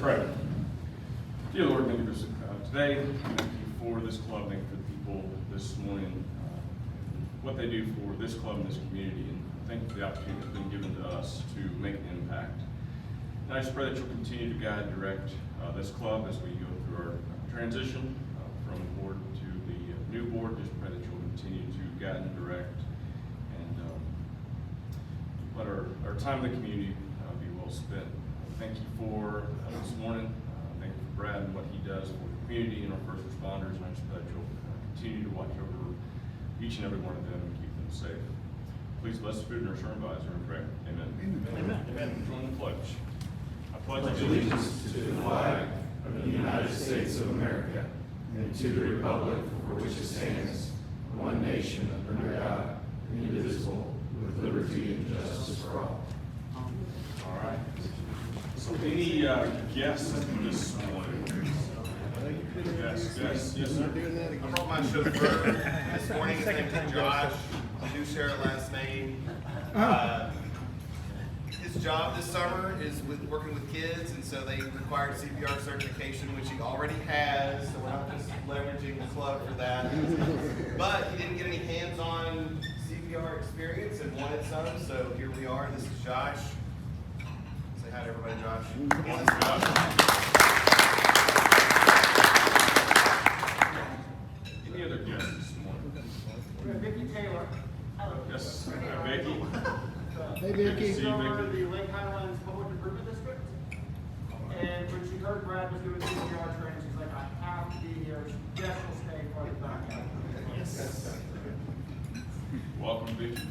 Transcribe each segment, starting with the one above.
pray. Dear Lord, thank you for today. Thank you for this club. Thank you for the people this morning, what they do for this club and this community. And thank you for the opportunity that's been given to us to make an impact. And I just pray that you'll continue to guide and direct this club as we go through our transition from board to the new board. Just pray that you'll continue to guide and direct and let our time in the community be well spent. Thank you for this morning. Thank you for Brad and what he does for the community and our first responders. And I just pray that you'll continue to watch over each and every one of them and keep them safe. Please bless the food and our sermon advisor and pray. Amen. Amen. Amen. Join the pledge. I pledge allegiance to the flag of the United States of America and to the republic for which it stands, one nation under God, indivisible, with liberty and justice for all. All right. So any guests this morning? Yes, sir. I brought my chauffeur this morning. His name is Josh. I do share a last name. His job this summer is working with kids, and so they required CPR certification, which he already has. So we're not just leveraging the club for that. But he didn't get any hands-on CPR experience and wanted some. So here we are. This is Josh. Say hi to everybody, Josh. Morning, Josh. Any other guests this morning? Vicki Taylor. Yes, Becky. Hey, Vicky. She's over the Lake Highlands Public Improvement District. And when she heard Brad was doing CPR training, she's like, I have to be here. She just will stay for the back. Yes. Welcome, Vicky.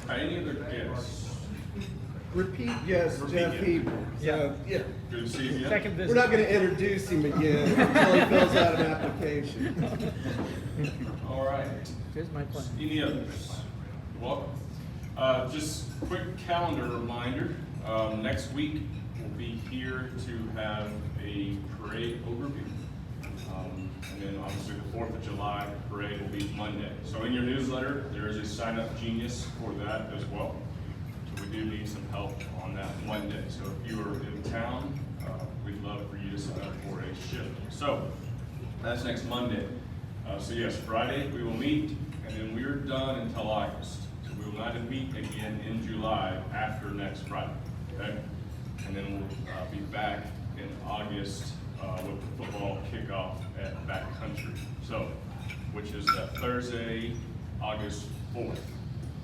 Any other guests? Repeat guest, Jeff Heber. Yeah. Yeah. Good to see you again. Second We're visit. not going to introduce him again until he fills out an application. All right. Here's my plan. Any others? You're welcome. Just quick calendar reminder. Next week we'll be here to have a parade overview. And then obviously the 4th of July parade will be Monday. So in your newsletter, there is a sign up genius for that as well. So we do need some help on that Monday. So if you are in town, we'd love for you to sign up for a shift. So that's next Monday. So yes, Friday we will meet, and then we're done until August. So we will not meet again in July after next Friday, okay? And then we'll be back in August with the football kickoff at Backcountry. So, which is that Thursday, August 4th.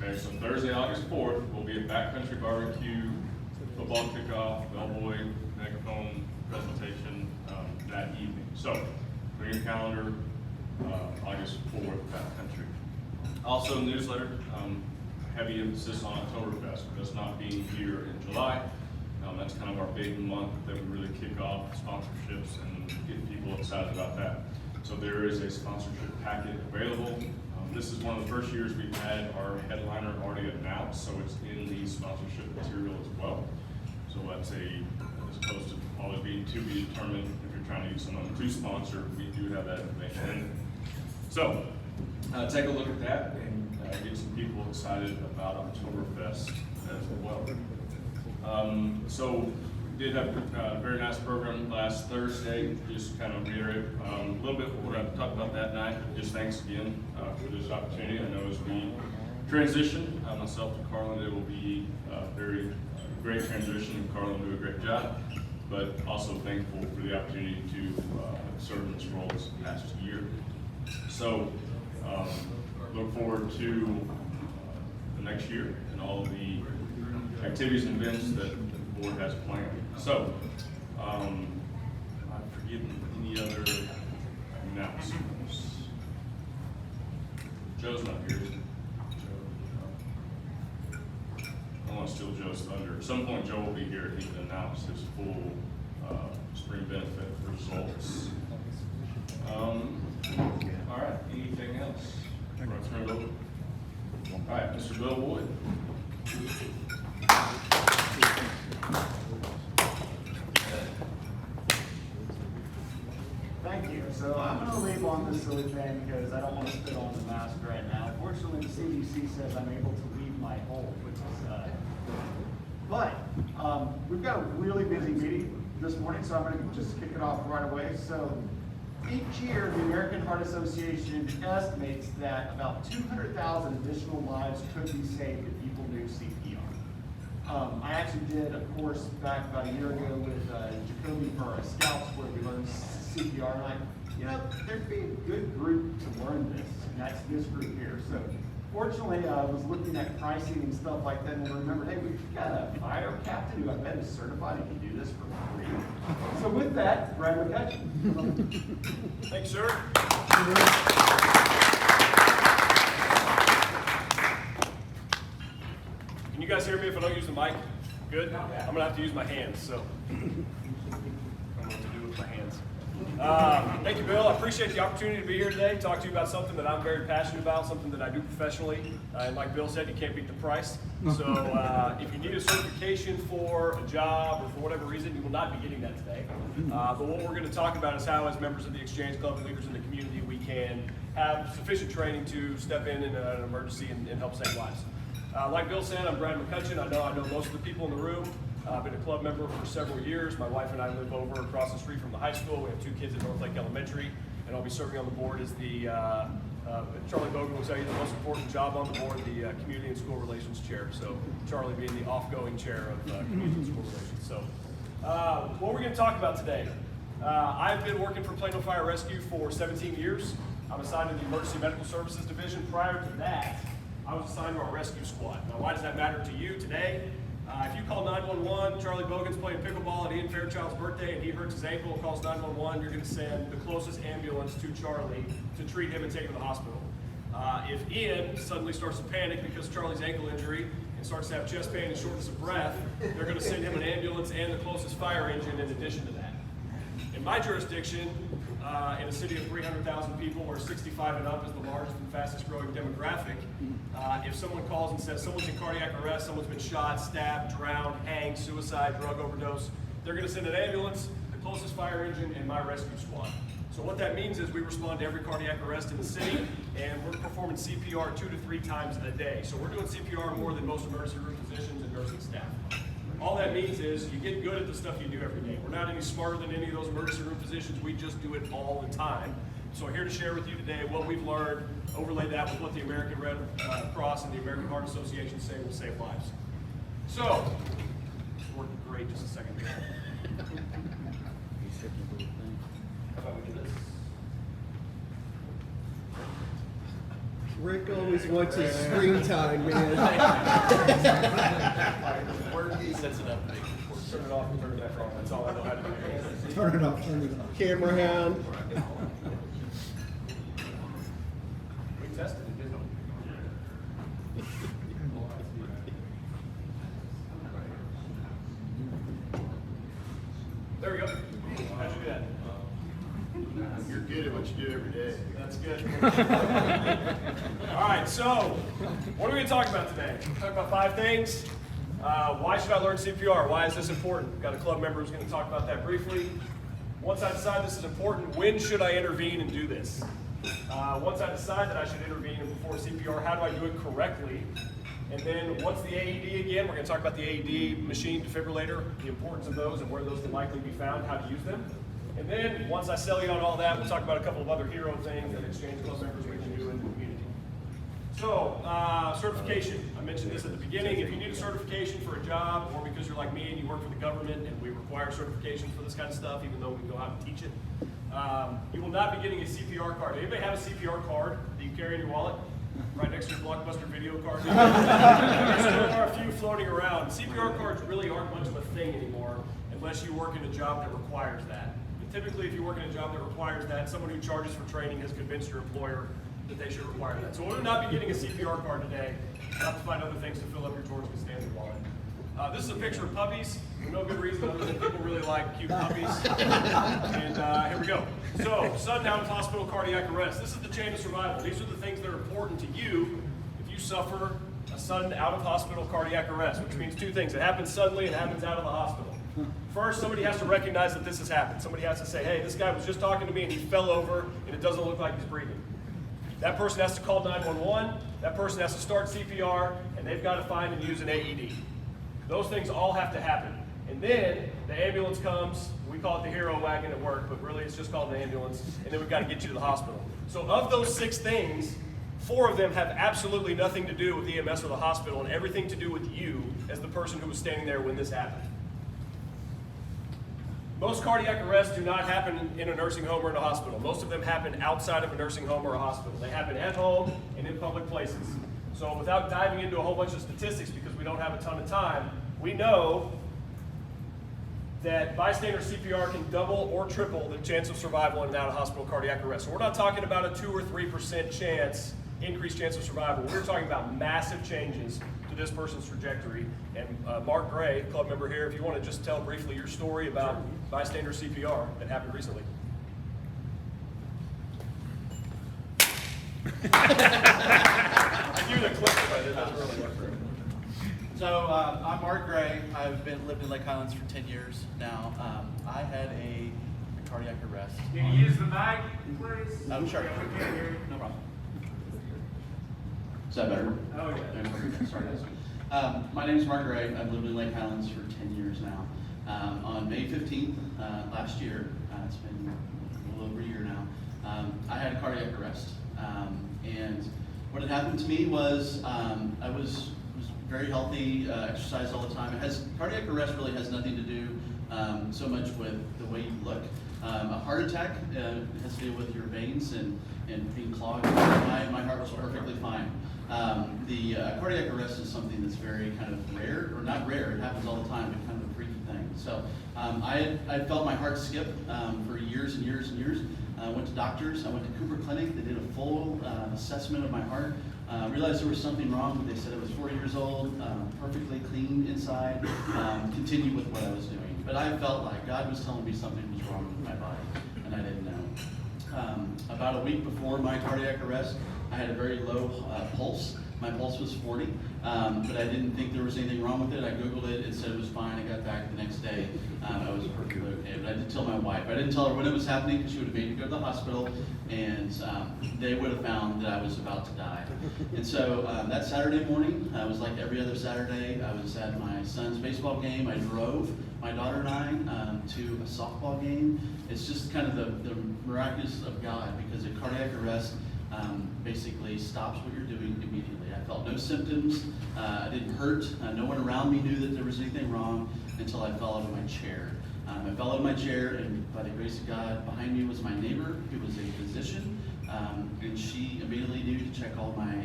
Okay, so Thursday, August 4th, we'll be at Backcountry Barbecue, football kickoff, bellboy, megaphone presentation that evening. So, bring your calendar. August 4th, Backcountry. Also, newsletter, heavy emphasis on Oktoberfest, because not being here in July. That's kind of our big month that we really kick off sponsorships and get people excited about that. So there is a sponsorship packet available. This is one of the first years we've had our headliner already announced, so it's in the sponsorship material as well. So that's as opposed to always being to be determined if you're trying to get someone to sponsor, we do have that information in there. So take a look at that and get some people excited about Oktoberfest as well. So we did have a very nice program last Thursday. Just kind of reiterate a little bit what I talked about that night. Just thanks again for this opportunity. I know as we transition, myself and Carlin, it will be a very great transition, and Carlin will do a great job. But also thankful for the opportunity to serve in this role this past year. So look forward to the next year and all of the activities and events that the board has planned. So I'm forgetting any other announcements. Joe's not here. Joe, I don't want to steal Joe's thunder. At some point, Joe will be here. He can announce his full spring benefit results. All right. Anything else? Turn it over. All right, Mr. Bill Boyd. Thank you. So I'm going to leave on this silly thing because I don't want to spit on the mask right now. Fortunately, the CDC says I'm able to leave my home, which is But we've got a really busy meeting this morning, so I'm going to just kick it off right away. So each year, the American Heart Association estimates that about 200,000 additional lives could be saved if people knew CPR. I actually did a course back about a year ago with Jacoby for our scouts where we learned CPR. And there'd be a good group to learn this, and that's this group here. So fortunately, I was looking at pricing and stuff like that, and I remembered, hey, we've got a fire captain who I bet is certified and can do this for free. So with that, Brad McCutcheon. Thanks, sir. Can you guys hear me if I don't use the mic? Good? I'm gonna have to use my hands, so I don't know what to do with my hands. Thank you, Bill. I appreciate the opportunity to be here today, talk to you about something that I'm very passionate about, something that I do professionally. And like Bill said, you can't beat the price. So if you need a certification for a job or for whatever reason, you will not be getting that today. But what we're going to talk about is how, as members of the Exchange Club and leaders in the community, we can have sufficient training to step in an emergency and help save lives. Like Bill said, I'm Brad McCutcheon. I know most of the people in the room. I've been a club member for several years. My wife and I live over across the street from the high school. We have 2 kids at North Lake Elementary, and I'll be serving on the board as the, Charlie Bogan will tell you, the most important job on the board, the Community and School Relations Chair. So Charlie being the off-going chair of Community and School Relations. So what we're going to talk about today, I've been working for Plano Fire Rescue for 17 years. I'm assigned to the Emergency Medical Services Division. Prior to that, I was assigned to our rescue squad. Now, why does that matter to you today? If you call 911, Charlie Bogan's playing pickleball at Ian Fairchild's birthday and he hurts his ankle and calls 911, you're going to send the closest ambulance to Charlie to treat him and take him to the hospital. If Ian suddenly starts to panic because of Charlie's ankle injury and starts to have chest pain and shortness of breath, they're going to send him an ambulance and the closest fire engine in addition to that. In my jurisdiction, in a city of 300,000 people where 65 and up is the largest and fastest growing demographic, if someone calls and says someone's in cardiac arrest, someone's been shot, stabbed, drowned, hanged, suicide, drug overdose, they're going to send an ambulance, the closest fire engine, and my rescue squad. So what that means is we respond to every cardiac arrest in the city, and we're performing CPR 2 to 3 times a day. So we're doing CPR more than most emergency room physicians and nursing staff. All that means is you get good at the stuff you do every day. We're not any smarter than any of those emergency room physicians. We just do it all the time. So I'm here to share with you today what we've learned, overlay that with what the American Red Cross and the American Heart Association say will save lives. So, it's working great. Just a second here. How about we do this? Rick always wants his screen time, man. He sets it up and makes it work. Turn it off and turn it back on. That's all I know how to do. Turn it off, turn it off. Camera hound. We tested it, didn't we? There we go. How'd you do that? You're good at what you do every day. That's good. All right, so what are we going to talk about today? Talk about 5 things. Why should I learn CPR? Why is this important? Got a club member who's going to talk about that briefly. Once I decide this is important, when should I intervene and do this? Once I decide that I should intervene and perform CPR, how do I do it correctly? And then what's the AED again? We're going to talk about the AED machine, defibrillator, the importance of those and where those can likely be found, how to use them. And then once I sell you on all that, we'll talk about a couple of other hero things that Exchange Club members we can do in the community. So, certification. I mentioned this at the beginning. If you need a certification for a job, or because you're like me and you work for the government and we require certification for this kind of stuff, even though we know how to teach it, you will not be getting a CPR card. Anybody have a CPR card that you carry in your wallet? Right next to your Blockbuster video card? There still are a few floating around. CPR cards really aren't much of a thing anymore unless you work in a job that requires that. But typically, if you work in a job that requires that, someone who charges for training has convinced your employer that they should require that. So we'll not be getting a CPR card today. You'll have to find other things to fill up your Georgia Stanley wallet. This is a picture of puppies. For no good reason other than people really like cute puppies. And here we go. So, sudden out of hospital cardiac arrest. This is the chain of survival. These are the things that are important to you if you suffer a sudden out of hospital cardiac arrest, which means 2 things. It happens suddenly and it happens out of the hospital. First, somebody has to recognize that this has happened. Somebody has to say, hey, this guy was just talking to me and he fell over and it doesn't look like he's breathing. That person has to call 911, that person has to start CPR, and they've got to find and use an AED. Those things all have to happen. And then the ambulance comes, we call it the hero wagon at work, but really it's just called an ambulance, and then we've got to get you to the hospital. So of those 6 things, 4 of them have absolutely nothing to do with EMS or the hospital and everything to do with you as the person who was standing there when this happened. Most cardiac arrests do not happen in a nursing home or in a hospital. Most of them happen outside of a nursing home or a hospital. They happen at home and in public places. So without diving into a whole bunch of statistics, because we don't have a ton of time, we know that bystander CPR can double or triple the chance of survival in and out of hospital cardiac arrest. So we're not talking about a 2 or 3% chance, increased chance of survival. We're talking about massive changes to this person's trajectory. And Mark Gray, club member here, if you want to just tell briefly your story about bystander CPR that happened recently. I knew the clip, but it doesn't really work. So I'm Mark Gray. I've lived in Lake Highlands for 10 years now. I had a cardiac arrest. Can you use the mic, please? Sure. Yeah, we can't hear you. No problem. Is that better? Oh, yeah. Sorry, guys. My name is Mark Gray. I've lived in Lake Highlands for 10 years now. On May 15th last year, it's been a little over a year now, I had a cardiac arrest. And what had happened to me was I was very healthy, exercised all the time. Cardiac arrest really has nothing to do so much with the way you look. A heart attack has to do with your veins and being clogged. My heart was perfectly fine. The cardiac arrest is something that's very kind of rare, or not rare, it happens all the time, but kind of a freaky thing. So I felt my heart skip for years and years and years. I went to doctors, I went to Cooper Clinic, they did a full assessment of my heart. Realized there was something wrong. They said I was 40 years old, perfectly clean inside, continued with what I was doing. But I felt like God was telling me something was wrong with my body, and I didn't know. About a week before my cardiac arrest, I had a very low pulse. My pulse was 40, but I didn't think there was anything wrong with it. I Googled it, it said it was fine. I got back the next day, I was perfectly okay. But I did tell my wife. I didn't tell her when it was happening because she would have made me go to the hospital, and they would have found that I was about to die. And so that Saturday morning, I was like every other Saturday. I was at my son's baseball game. I drove my daughter and I to a softball game. It's just kind of the miraculous of God, because a cardiac arrest basically stops what you're doing immediately. I felt no symptoms, I didn't hurt, no one around me knew that there was anything wrong until I fell out of my chair. I fell out of my chair, and by the grace of God, behind me was my neighbor, who was a physician, and she immediately knew to check all my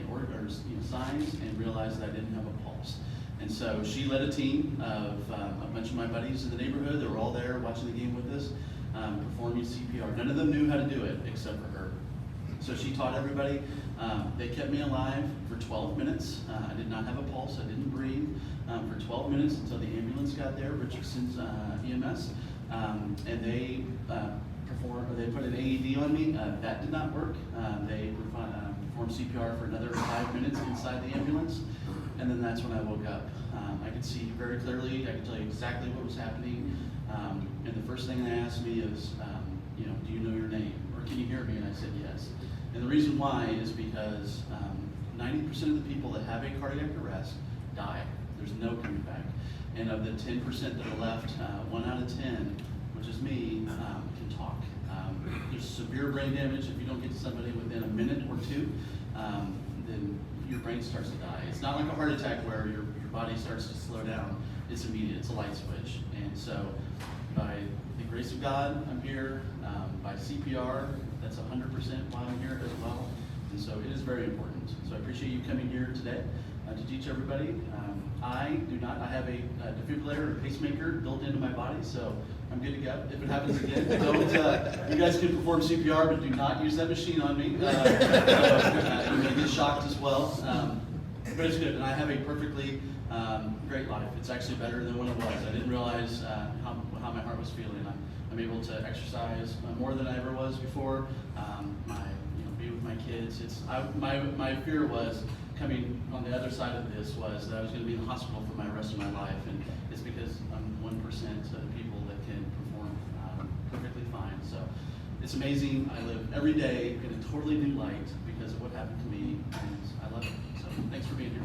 signs and realized that I didn't have a pulse. And so she led a team of a bunch of my buddies in the neighborhood. They were all there watching the game with us, performing CPR. None of them knew how to do it except for her. So she taught everybody. They kept me alive for 12 minutes. I did not have a pulse. I didn't breathe for 12 minutes until the ambulance got there, Richardson's EMS, and they put an AED on me. That did not work. They performed CPR for another 5 minutes inside the ambulance, and then that's when I woke up. I could see very clearly. I could tell you exactly what was happening. And the first thing they asked me is, do you know your name, or can you hear me? And I said yes. And the reason why is because 90% of the people that have a cardiac arrest die. There's no coming back. And of the 10% that are left, 1 out of 10, which is me, can talk. There's severe brain damage. If you don't get to somebody within a minute or two, then your brain starts to die. It's not like a heart attack where your body starts to slow down. It's immediate. It's a light switch. And so by the grace of God, I'm here. By CPR, that's 100% why I'm here as well. And so it is very important. So I appreciate you coming here today to teach everybody. I have a defibrillator, a pacemaker built into my body, so I'm good to go. If it happens again, you guys can perform CPR, but do not use that machine on me. You may get shocked as well. But it's good, and I have a perfectly great life. It's actually better than when it was. I didn't realize how my heart was feeling. I'm able to exercise more than I ever was before. Be with my kids. My fear was coming on the other side of this was that I was going to be in the hospital for my rest of my life, and it's because I'm 1% of the people that can perform perfectly fine. So it's amazing. I live every day in a totally new light because of what happened to me, and I love it. So thanks for being here.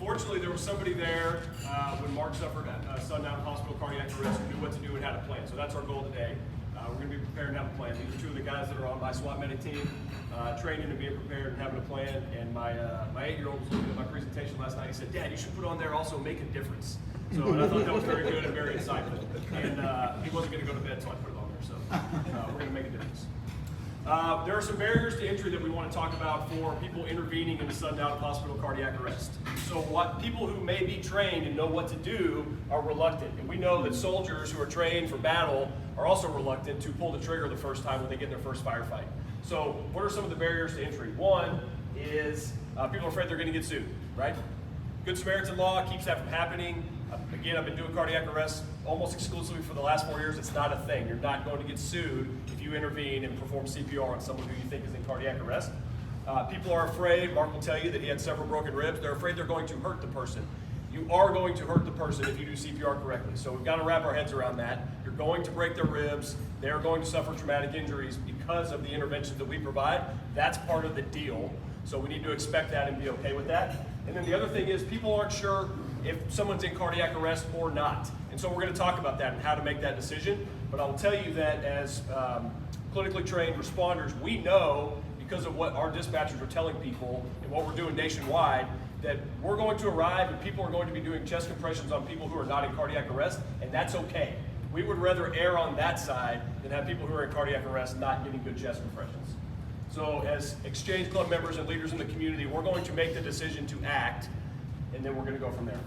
Fortunately, there was somebody there when Mark suffered at Sundown Hospital cardiac arrest who knew what to do and had a plan. So that's our goal today. We're going to be prepared and have a plan. These are two of the guys that are on my SWAT medic team, training and being prepared and having a plan. And my 8-year-old was looking at my presentation last night. He said, "Dad, you should put on there also make a difference." So and I thought that was very good and very insightful. And he wasn't going to go to bed, so I put it on there. So we're going to make a difference. There are some barriers to entry that we want to talk about for people intervening in the Sundown Hospital cardiac arrest. So what people who may be trained and know what to do are reluctant. And we know that soldiers who are trained for battle are also reluctant to pull the trigger the first time when they get in their first firefight. So what are some of the barriers to entry? One is people are afraid they're going to get sued, right? Good Samaritan law keeps that from happening. Again, I've been doing cardiac arrests almost exclusively for the last 4 years. It's not a thing. You're not going to get sued if you intervene and perform CPR on someone who you think is in cardiac arrest. People are afraid. Mark will tell you that he had several broken ribs. They're afraid they're going to hurt the person. You are going to hurt the person if you do CPR correctly. So we've got to wrap our heads around that. You're going to break their ribs. They're going to suffer traumatic injuries because of the interventions that we provide. That's part of the deal. So we need to expect that and be okay with that. And then the other thing is people aren't sure if someone's in cardiac arrest or not. And so we're going to talk about that and how to make that decision. But I'll tell you that as clinically trained responders, we know because of what our dispatchers are telling people and what we're doing nationwide, that we're going to arrive and people are going to be doing chest compressions on people who are not in cardiac arrest, and that's okay. We would rather err on that side than have people who are in cardiac arrest not getting good chest compressions. So as Exchange Club members and leaders in the community, we're going to make the decision to act, and then we're going to go from there.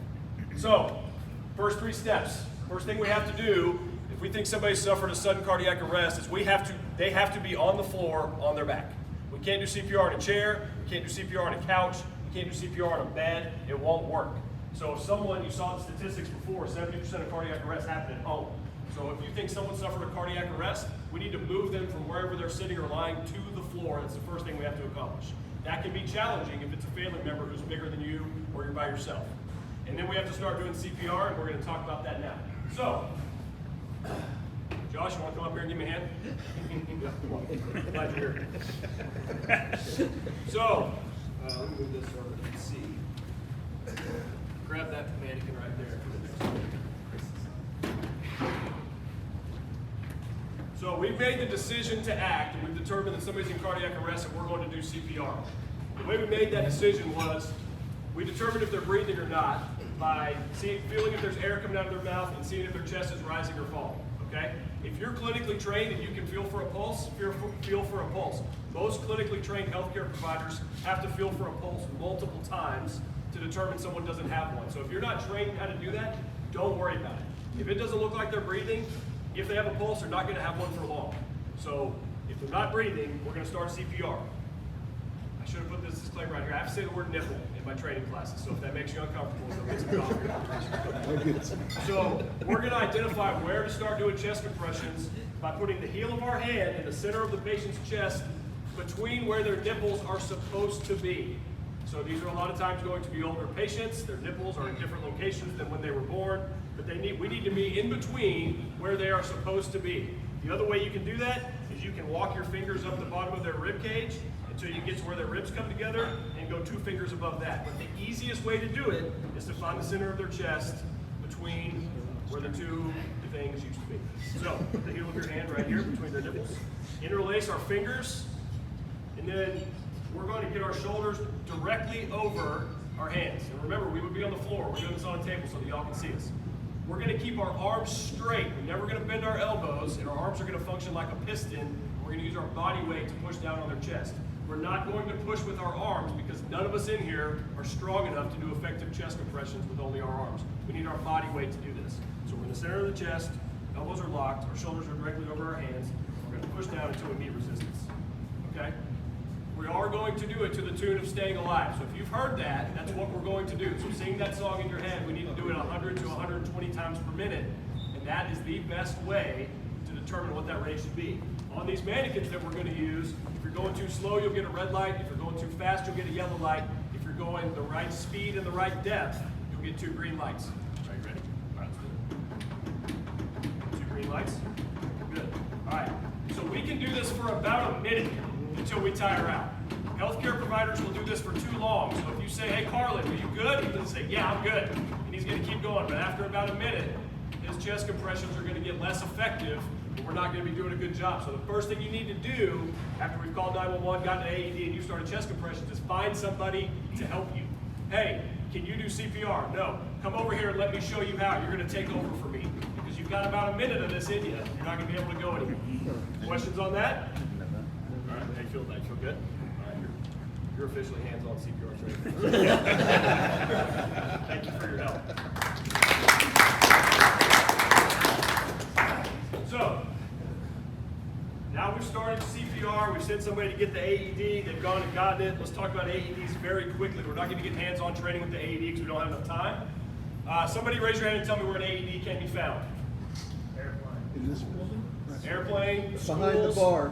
So, first 3 steps. First thing we have to do, if we think somebody suffered a sudden cardiac arrest, is they have to be on the floor on their back. We can't do CPR in a chair, we can't do CPR on a couch, we can't do CPR on a bed, it won't work. So if someone, you saw the statistics before, 70% of cardiac arrests happen at home. So if you think someone suffered a cardiac arrest, we need to move them from wherever they're sitting or lying to the floor. That's the first thing we have to accomplish. That can be challenging if it's a family member who's bigger than you or you're by yourself. And then we have to start doing CPR, and we're going to talk about that now. So, Josh, you want to come up here and give me a hand? Glad you're here. So, let me move this so everybody can see. Grab that mannequin right there. So we've made the decision to act, and we've determined that somebody's in cardiac arrest and we're going to do CPR. The way we made that decision was we determined if they're breathing or not by feeling if there's air coming out of their mouth and seeing if their chest is rising or falling, okay? If you're clinically trained and you can feel for a pulse, feel for a pulse. Most clinically trained healthcare providers have to feel for a pulse multiple times to determine someone doesn't have one. So if you're not trained how to do that, don't worry about it. If it doesn't look like they're breathing, if they have a pulse, they're not going to have one for long. So if they're not breathing, we're going to start CPR. I should have put this disclaimer right here. I have to say the word nipple in my training classes, so if that makes you uncomfortable, so get some coffee. So we're going to identify where to start doing chest compressions by putting the heel of our hand in the center of the patient's chest between where their nipples are supposed to be. So these are a lot of times going to be older patients. Their nipples are in different locations than when they were born, but we need to be in between where they are supposed to be. The other way you can do that is you can walk your fingers up the bottom of their rib cage until you get to where their ribs come together and go 2 fingers above that. But the easiest way to do it is to find the center of their chest between where the 2 things used to be. So the heel of your hand right here between their nipples. Interlace our fingers, and then we're going to get our shoulders directly over our hands. And remember, we would be on the floor. We're doing this on a table so that y'all can see us. We're going to keep our arms straight. We're never going to bend our elbows, and our arms are going to function like a piston. We're going to use our body weight to push down on their chest. We're not going to push with our arms because none of us in here are strong enough to do effective chest compressions with only our arms. We need our body weight to do this. So we're in the center of the chest, elbows are locked, our shoulders are directly over our hands. We're going to push down until we meet resistance. Okay? We are going to do it to the tune of Staying Alive. So if you've heard that, that's what we're going to do. So sing that song in your head. We need to do it 100 to 120 times per minute. And that is the best way to determine what that rate should be. On these mannequins that we're going to use, if you're going too slow, you'll get a red light. If you're going too fast, you'll get a yellow light. If you're going the right speed and the right depth, you'll get 2 green lights. Are you ready? All right, let's do it. 2 green lights. Good. All right. So we can do this for about a minute until we tire out. Healthcare providers will do this for too long. So if you say, hey, Carlin, are you good? He doesn't say, yeah, I'm good, and he's gonna keep going, but after about a minute, his chest compressions are gonna get less effective, and we're not gonna be doing a good job. So the first thing you need to do, after we've called 911, gotten an AED, and you started chest compressions, is find somebody to help you. Hey, can you do CPR? No. Come over here and let me show you how. You're gonna take over for me, because you've got about a minute of this in you. You're not gonna be able to go anymore. Questions on that? All right, how you feel today? Feel good? All right, you're officially hands-on CPR training. Thank you for your help. So, now we've started CPR, we've sent somebody to get the AED, they've gone and gotten it. Let's talk about AEDs very quickly. We're not going to get hands-on training with the AED because we don't have enough time. Somebody raise your hand and tell me where an AED can be found. In this building? Airplane, Behind the schools, bar.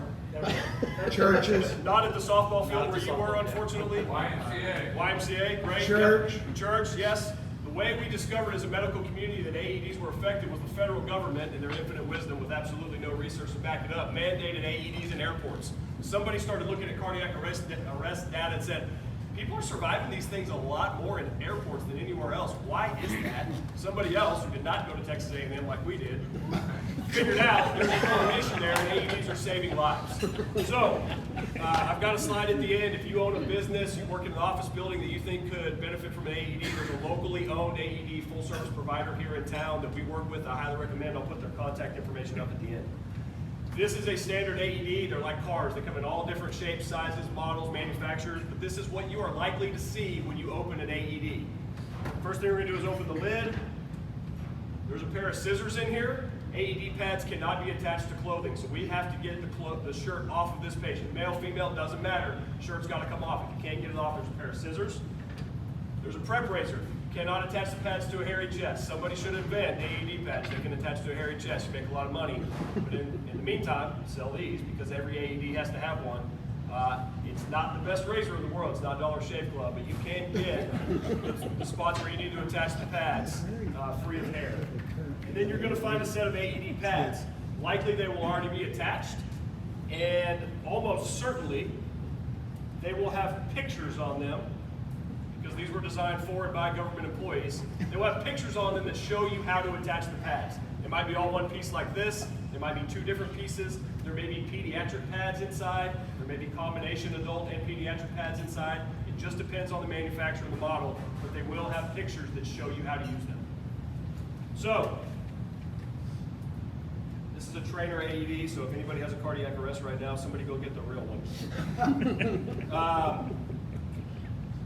Churches. Not at the softball field where you were, unfortunately. YMCA. YMCA, great. Church. Yep. Church, yes. The way we discovered as a medical community that AEDs were effective was the federal government, in their infinite wisdom, with absolutely no research to back it up, mandated AEDs in airports. Somebody started looking at cardiac arrest data and said, people are surviving these things a lot more in airports than anywhere else. Why is that? Somebody else who did not go to Texas A&M like we did figured out there's a correlation there, and AEDs are saving lives. So, I've got a slide at the end. If you own a business, you work in an office building that you think could benefit from an AED, there's a locally owned AED full service provider here in town that we work with. I highly recommend. I'll put their contact information up at the end. This is a standard AED. They're like cars. They come in all different shapes, sizes, models, manufacturers, but this is what you are likely to see when you open an AED. First thing we're going to do is open the lid. There's a pair of scissors in here. AED pads cannot be attached to clothing, so we have to get the shirt off of this patient. Male, female, it doesn't matter. Shirt's got to come off. If you can't get it off, there's a pair of scissors. There's a prep razor. You cannot attach the pads to a hairy chest. Somebody should invent AED pads that can attach to a hairy chest. You make a lot of money. But in the meantime, sell these because every AED has to have one. It's not the best razor in the world. It's not Dollar Shave Club, but you can get the spots where you need to attach the pads free of hair. And then you're going to find a set of AED pads. Likely they will already be attached, and almost certainly they will have pictures on them, because these were designed for and by government employees. They will have pictures on them that show you how to attach the pads. It might be all one piece like this. There might be two different pieces. There may be pediatric pads inside. There may be combination adult and pediatric pads inside. It just depends on the manufacturer and the model, but they will have pictures that show you how to use them. So, this is a trainer AED, so if anybody has a cardiac arrest right now, somebody go get the real one.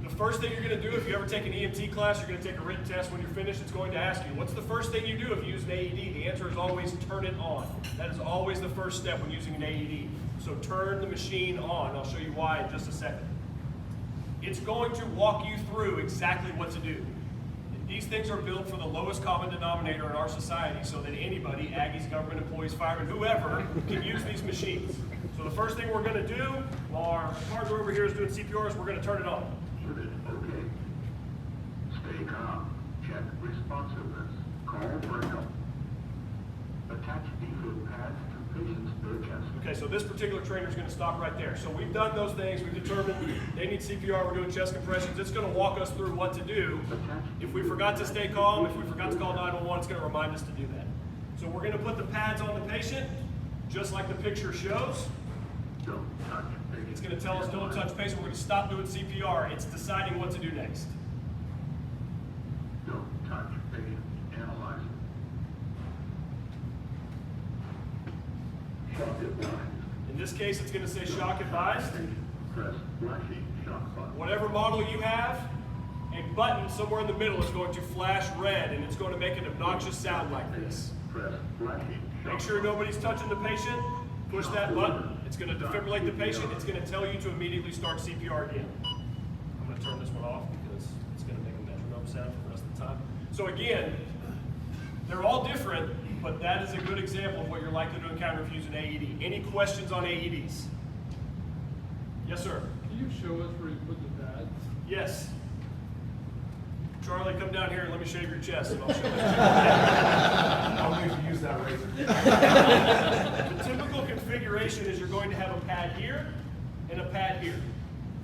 The first thing you're going to do if you ever take an EMT class, you're going to take a written test. When you're finished, it's going to ask you, what's the first thing you do if you use an AED? The answer is always turn it on. That is always the first step when using an AED. So turn the machine on. I'll show you why in just a second. It's going to walk you through exactly what to do. These things are built for the lowest common denominator in our society so that anybody, Aggies, government employees, firemen, whoever, can use these machines. So the first thing we're going to do while our partner over here is doing CPR is we're going to turn it on. Okay. Stay calm. Check responsiveness. Call for help. Attach defib pads to patient's bare chest. Okay, so this particular trainer is going to stop right there. So we've done those things. We've determined they need CPR. We're doing chest compressions. It's going to walk us through what to do. If we forgot to stay calm, if we forgot to call 911, it's going to remind us to do that. So we're going to put the pads on the patient, just like the picture shows. Don't touch patient. It's going to tell us don't touch patient. We're going to stop doing CPR. It's deciding what to do next. Don't touch patient. Analyze. Shock advised. In this case, it's going to say shock advised. Press flashing shock button. Whatever model you have, a button somewhere in the middle is going to flash red, and it's going to make an obnoxious sound like this. Press flashing shock. Make sure nobody's touching the patient. Push that button. It's going to defibrillate the patient. It's going to tell you to immediately start CPR again. I'm going to turn this one off because it's going to make a metronome sound for the rest of the time. So again, they're all different, but that is a good example of what you're likely to encounter if you use an AED. Any questions on AEDs? Yes, sir. Can you show us where you put the pads? Yes. Charlie, come down here and let me shave your chest, and I'll show you. I'll need to use that razor. The typical configuration is you're going to have a pad here and a pad here.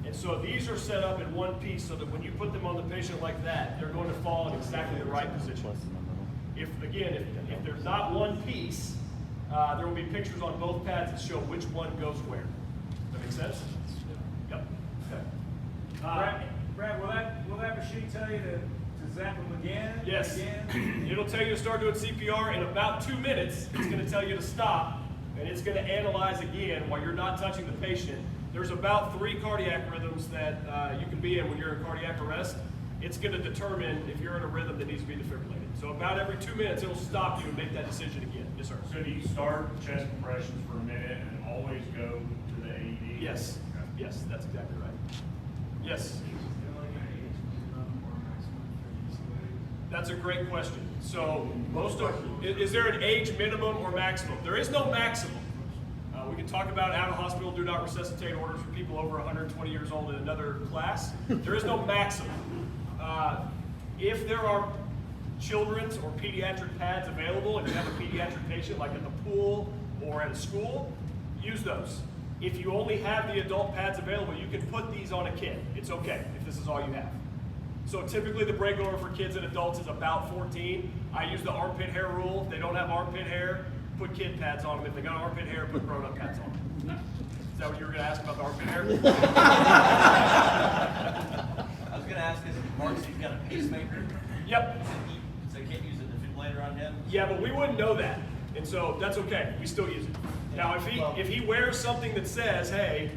And so these are set up in one piece so that when you put them on the patient like that, they're going to fall in exactly the right position. If there's not one piece, there will be pictures on both pads that show which one goes where. Does that make sense? Yep. Okay. Brad, will that machine tell you to zap them again? Yes. Again? It'll tell you to start doing CPR. In about 2 minutes, it's going to tell you to stop, and it's going to analyze again while you're not touching the patient. There's about 3 cardiac rhythms that you can be in when you're in cardiac arrest. It's going to determine if you're in a rhythm that needs to be defibrillated. So about every 2 minutes, it'll stop you and make that decision again. Yes, sir. So do you start chest compressions for a minute and always go to the AED? Yes. Okay. Yes, that's exactly right. Yes. That's a great question. So is there an age minimum or maximum? There is no maximum. We can talk about out of hospital do not resuscitate orders for people over 120 years old in another class. There is no maximum. If there are children's or pediatric pads available and you have a pediatric patient like at the pool or at a school, use those. If you only have the adult pads available, you can put these on a kid. It's okay if this is all you have. So typically the breakover for kids and adults is about 14. I use the armpit hair rule. If they don't have armpit hair, put kid pads on them. If they got armpit hair, put grown-up pads on them. Is that what you were going to ask about the armpit hair? I was going to ask, is Mark's got a pacemaker? Yep. So you can't use a defibrillator on him? Yeah, but we wouldn't know that. And so that's okay. We still use it. Now, if he wears something that says, hey,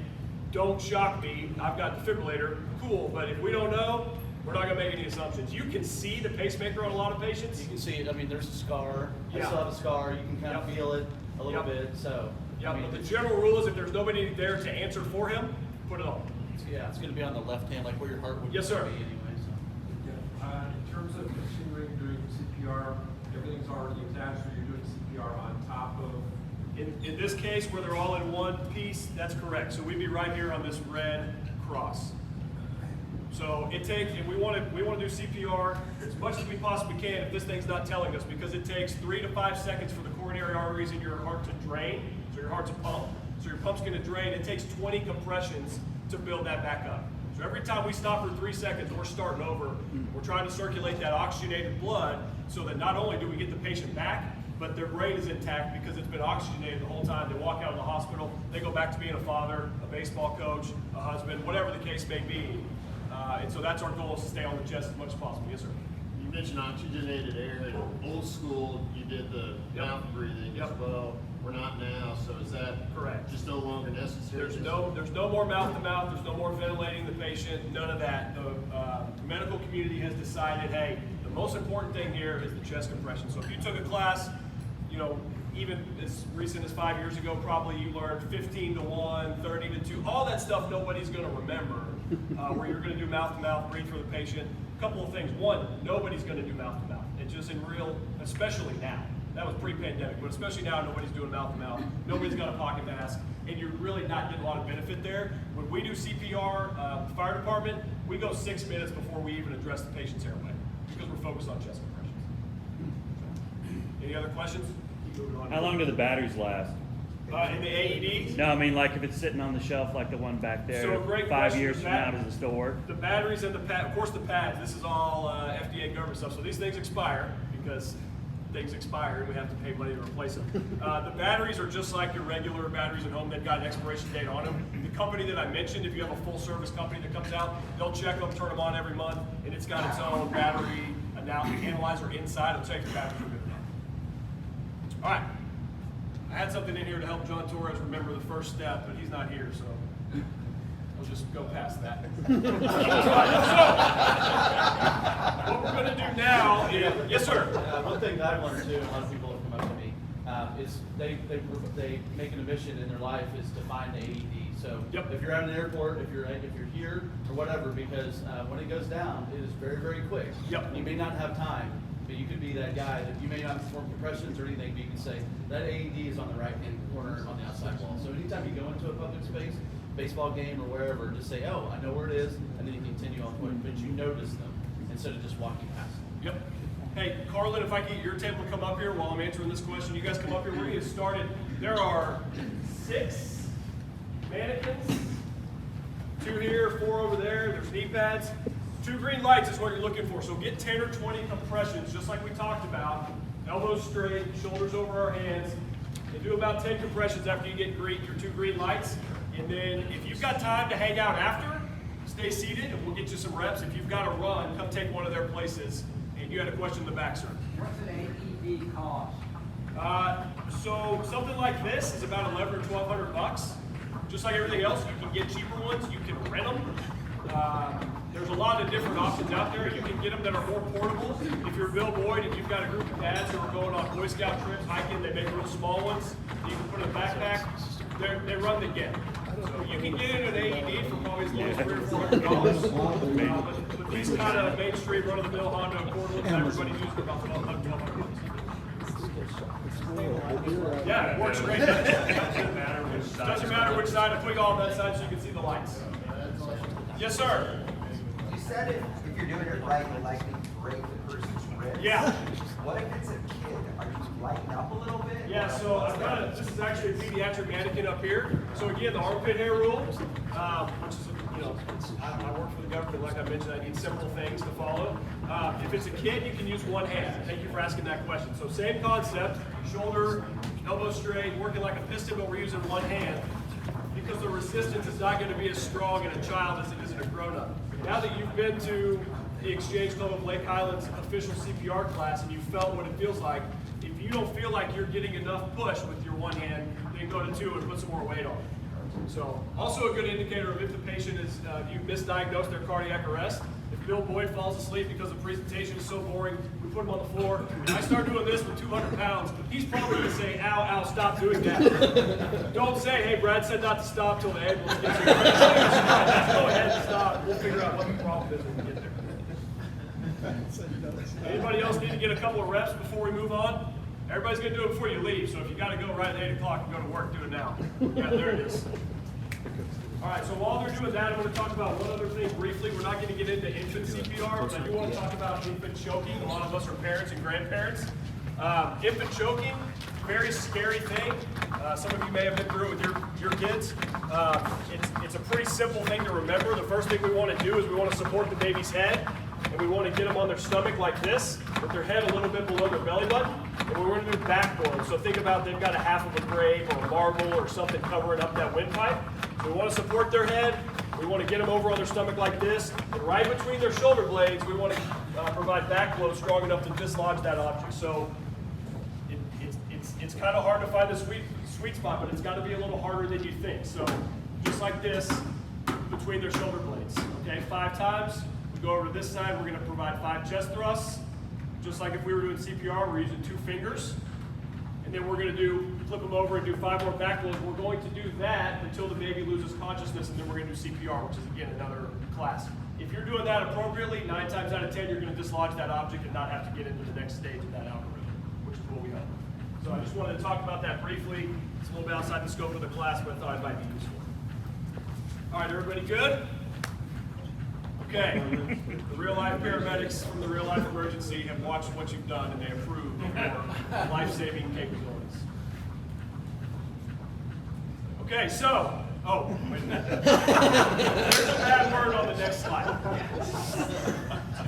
don't shock me, I've got defibrillator, cool. But if we don't know, we're not going to make any assumptions. You can see the pacemaker on a lot of patients. You can see it. I mean, there's a scar. Yeah. I still have a scar. You can kind of feel it a little bit. So Yeah, I mean, but the general rule is if there's nobody there to answer for him, put it on. yeah, it's going to be on the left hand, like where your heart would Yes, sir. be anyway. So. In terms of continuing doing CPR, everything's already attached, or you're doing CPR on top of? In this case, where they're all in one piece, that's correct. So we'd be right here on this red cross. So it takes, and we want to do CPR as much as we possibly can if this thing's not telling us, because it takes 3 to 5 seconds for the coronary arteries in your heart to drain. So your heart's a pump. So your pump's going to drain. It takes 20 compressions to build that back up. So every time we stop for 3 seconds, we're starting over. We're trying to circulate that oxygenated blood so that not only do we get the patient back, but their brain is intact because it's been oxygenated the whole time. They walk out of the hospital, they go back to being a father, a baseball coach, a husband, whatever the case may be. And so that's our goal, is to stay on the chest as much as possible. Yes, sir. You mentioned oxygenated air. Old school, you did the mouth breathing as well. We're not now, so is that correct? Just no longer necessary? There's no more mouth to mouth. There's no more ventilating the patient. None of that. The medical community has decided, hey, the most important thing here is the chest compression. So if you took a class, even as recent as 5 years ago, probably you learned 15 to 1, 30 to 2, all that stuff nobody's going to remember, where you're going to do mouth-to-mouth, breathe for the patient. A couple of things. One, nobody's going to do mouth-to-mouth. It's just in real, especially now. That was pre-pandemic, but especially now, nobody's doing mouth-to-mouth. Nobody's got a pocket mask, and you're really not getting a lot of benefit there. When we do CPR, fire department, we go 6 minutes before we even address the patient's airway, because we're focused on chest compressions. Any other questions? How long do the batteries last? In the AEDs? No, I mean like if it's sitting on the shelf like the one back there. So a great 5 question. years from now, does it still work? The batteries and the pad, of course the pads, this is all FDA government stuff, so these things expire because things expire and we have to pay money to replace them. The batteries are just like your regular batteries at home. They've got an expiration date on them. The company that I mentioned, if you have a full service company that comes out, they'll check them, turn them on every month, and it's got its own battery analyzer inside. It'll check the batteries are good enough. All right. I had something in here to help John Torres remember the first step, but he's not here, so we'll just go past that. So, what we're going to do now is, yes, sir. One thing that I've learned too, a lot of people have come up to me, is they make an mission in their life is to find the AED. So if you're at an airport, if you're here or whatever, because when it goes down, it is very, very quick. You may not have time. But you could be that guy that you may not perform compressions or anything, but you can say, that AED is on the right-hand corner on the outside wall. So anytime you go into a public space, baseball game or wherever, just say, oh, I know where it is, and then you continue on point. But you notice them instead of just walking past them. Yep. Hey, Carlin, if I can get your table to come up here while I'm answering this question. You guys come up here. We're going to get started. There are 6 mannequins, 2 2 here, 4 over there. There's knee pads. 2 green lights is what you're looking for. So get 10 or 20 compressions, just like we talked about. Elbows straight, shoulders over our hands. And do about 10 compressions after you get your 2 green lights. And then if you've got time to hang out after, stay seated and we'll get you some reps. If you've got to run, come take one of their places. And you had a question in the back, sir. What's an AED cost? So something like this is about $1,100 or $1,200. Just like everything else, you can get cheaper ones. You can rent them. There's a lot of different options out there. You can get them that are more portable. If you're Bill Boyd and you've got a group of dads who are going on Boy Scout trips, hiking, they make real small ones. You can put in a backpack. They run the gamut. So you can get in an AED for probably as low as $300 or $400. But these kind of mainstream run-of-the-mill Honda Accords, everybody's using about $1,200. Yeah, it works great. Doesn't matter which side. I put you all on that side so you can see the lights. Yes, sir. You said if you're doing it right, you'll likely break the person's ribs. Yeah. What if it's a kid? Are you lighting up a little bit? Yeah, so I've got this is actually a pediatric mannequin up here. So again, the armpit hair rule, which is, I work for the government, like I mentioned, I need simple things to follow. If it's a kid, you can use one hand. Thank you for asking that question. So same concept, shoulder, elbow straight, working like a piston, but we're using one hand because the resistance is not going to be as strong in a child as it is in a grown-up. Now that you've been to the Exchange Club of Lake Highlands official CPR class and you felt what it feels like, if you don't feel like you're getting enough push with your one hand, then go to 2 and put some more weight on it. So also a good indicator of if the patient is, you misdiagnosed their cardiac arrest. If Bill Boyd falls asleep because the presentation is so boring, we put him on the floor, and I start doing this with 200 pounds, he's probably going to say, ow, ow, stop doing that. Don't say, hey, Brad said not to stop till the ambulance gets here. Go ahead and stop. We'll figure out what the problem is when we get there. Anybody else need to get a couple of reps before we move on? Everybody's going to do it before you leave, so if you got to go right at 8 o'clock and go to work, do it now. Yeah, there it is. All right, so while they're doing that, I'm going to talk about one other thing briefly. We're not going to get into infant CPR, but I do want to talk about infant choking. A lot of us are parents and grandparents. Infant choking, very scary thing. Some of you may have been through it with your kids. It's a pretty simple thing to remember. The first thing we want to do is we want to support the baby's head, and we want to get them on their stomach like this, with their head a little bit below their belly button, and we're going to do backboard. So think about they've got a half of a grape or a marble or something covering up that windpipe. So we want to support their head. We want to get them over on their stomach like this, and right between their shoulder blades, we want to provide backflow strong enough to dislodge that object. So it's kind of hard to find the sweet spot, but it's got to be a little harder than you think. So just like this, between their shoulder blades. Okay, 5 times. We go over to this side. We're going to provide 5 chest thrusts. Just like if we were doing CPR, we're using 2 fingers. And then we're going to flip them over and do 5 more backflows. We're going to do that until the baby loses consciousness, and then we're going to do CPR, which is, again, another class. If you're doing that appropriately, 9 times out of 10, you're going to dislodge that object and not have to get into the next stage of that algorithm, which is what we have. So I just wanted to talk about that briefly. It's a little bit outside the scope of the class, but I thought it might be useful. All right, everybody good? Okay, the real-life paramedics from the real-life emergency have watched what you've done, and they approve of your life-saving capabilities. Okay, so, wait a minute. There's a bad word on the next slide.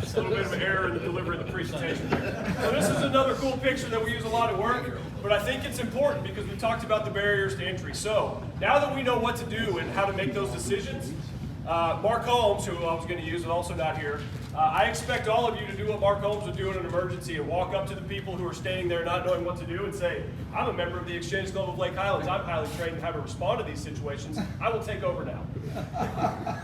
Just a little bit of an error in the delivery of the presentation there. So this is another cool picture that we use a lot at work, but I think it's important because we talked about the barriers to entry. So now that we know what to do and how to make those decisions, Mark Holmes, who I was going to use and also not here, I expect all of you to do what Mark Holmes would do in an emergency and walk up to the people who are standing there not knowing what to do and say, I'm a member of the Exchange Club of Lake Highlands. I'm highly trained in how to respond to these situations. I will take over now.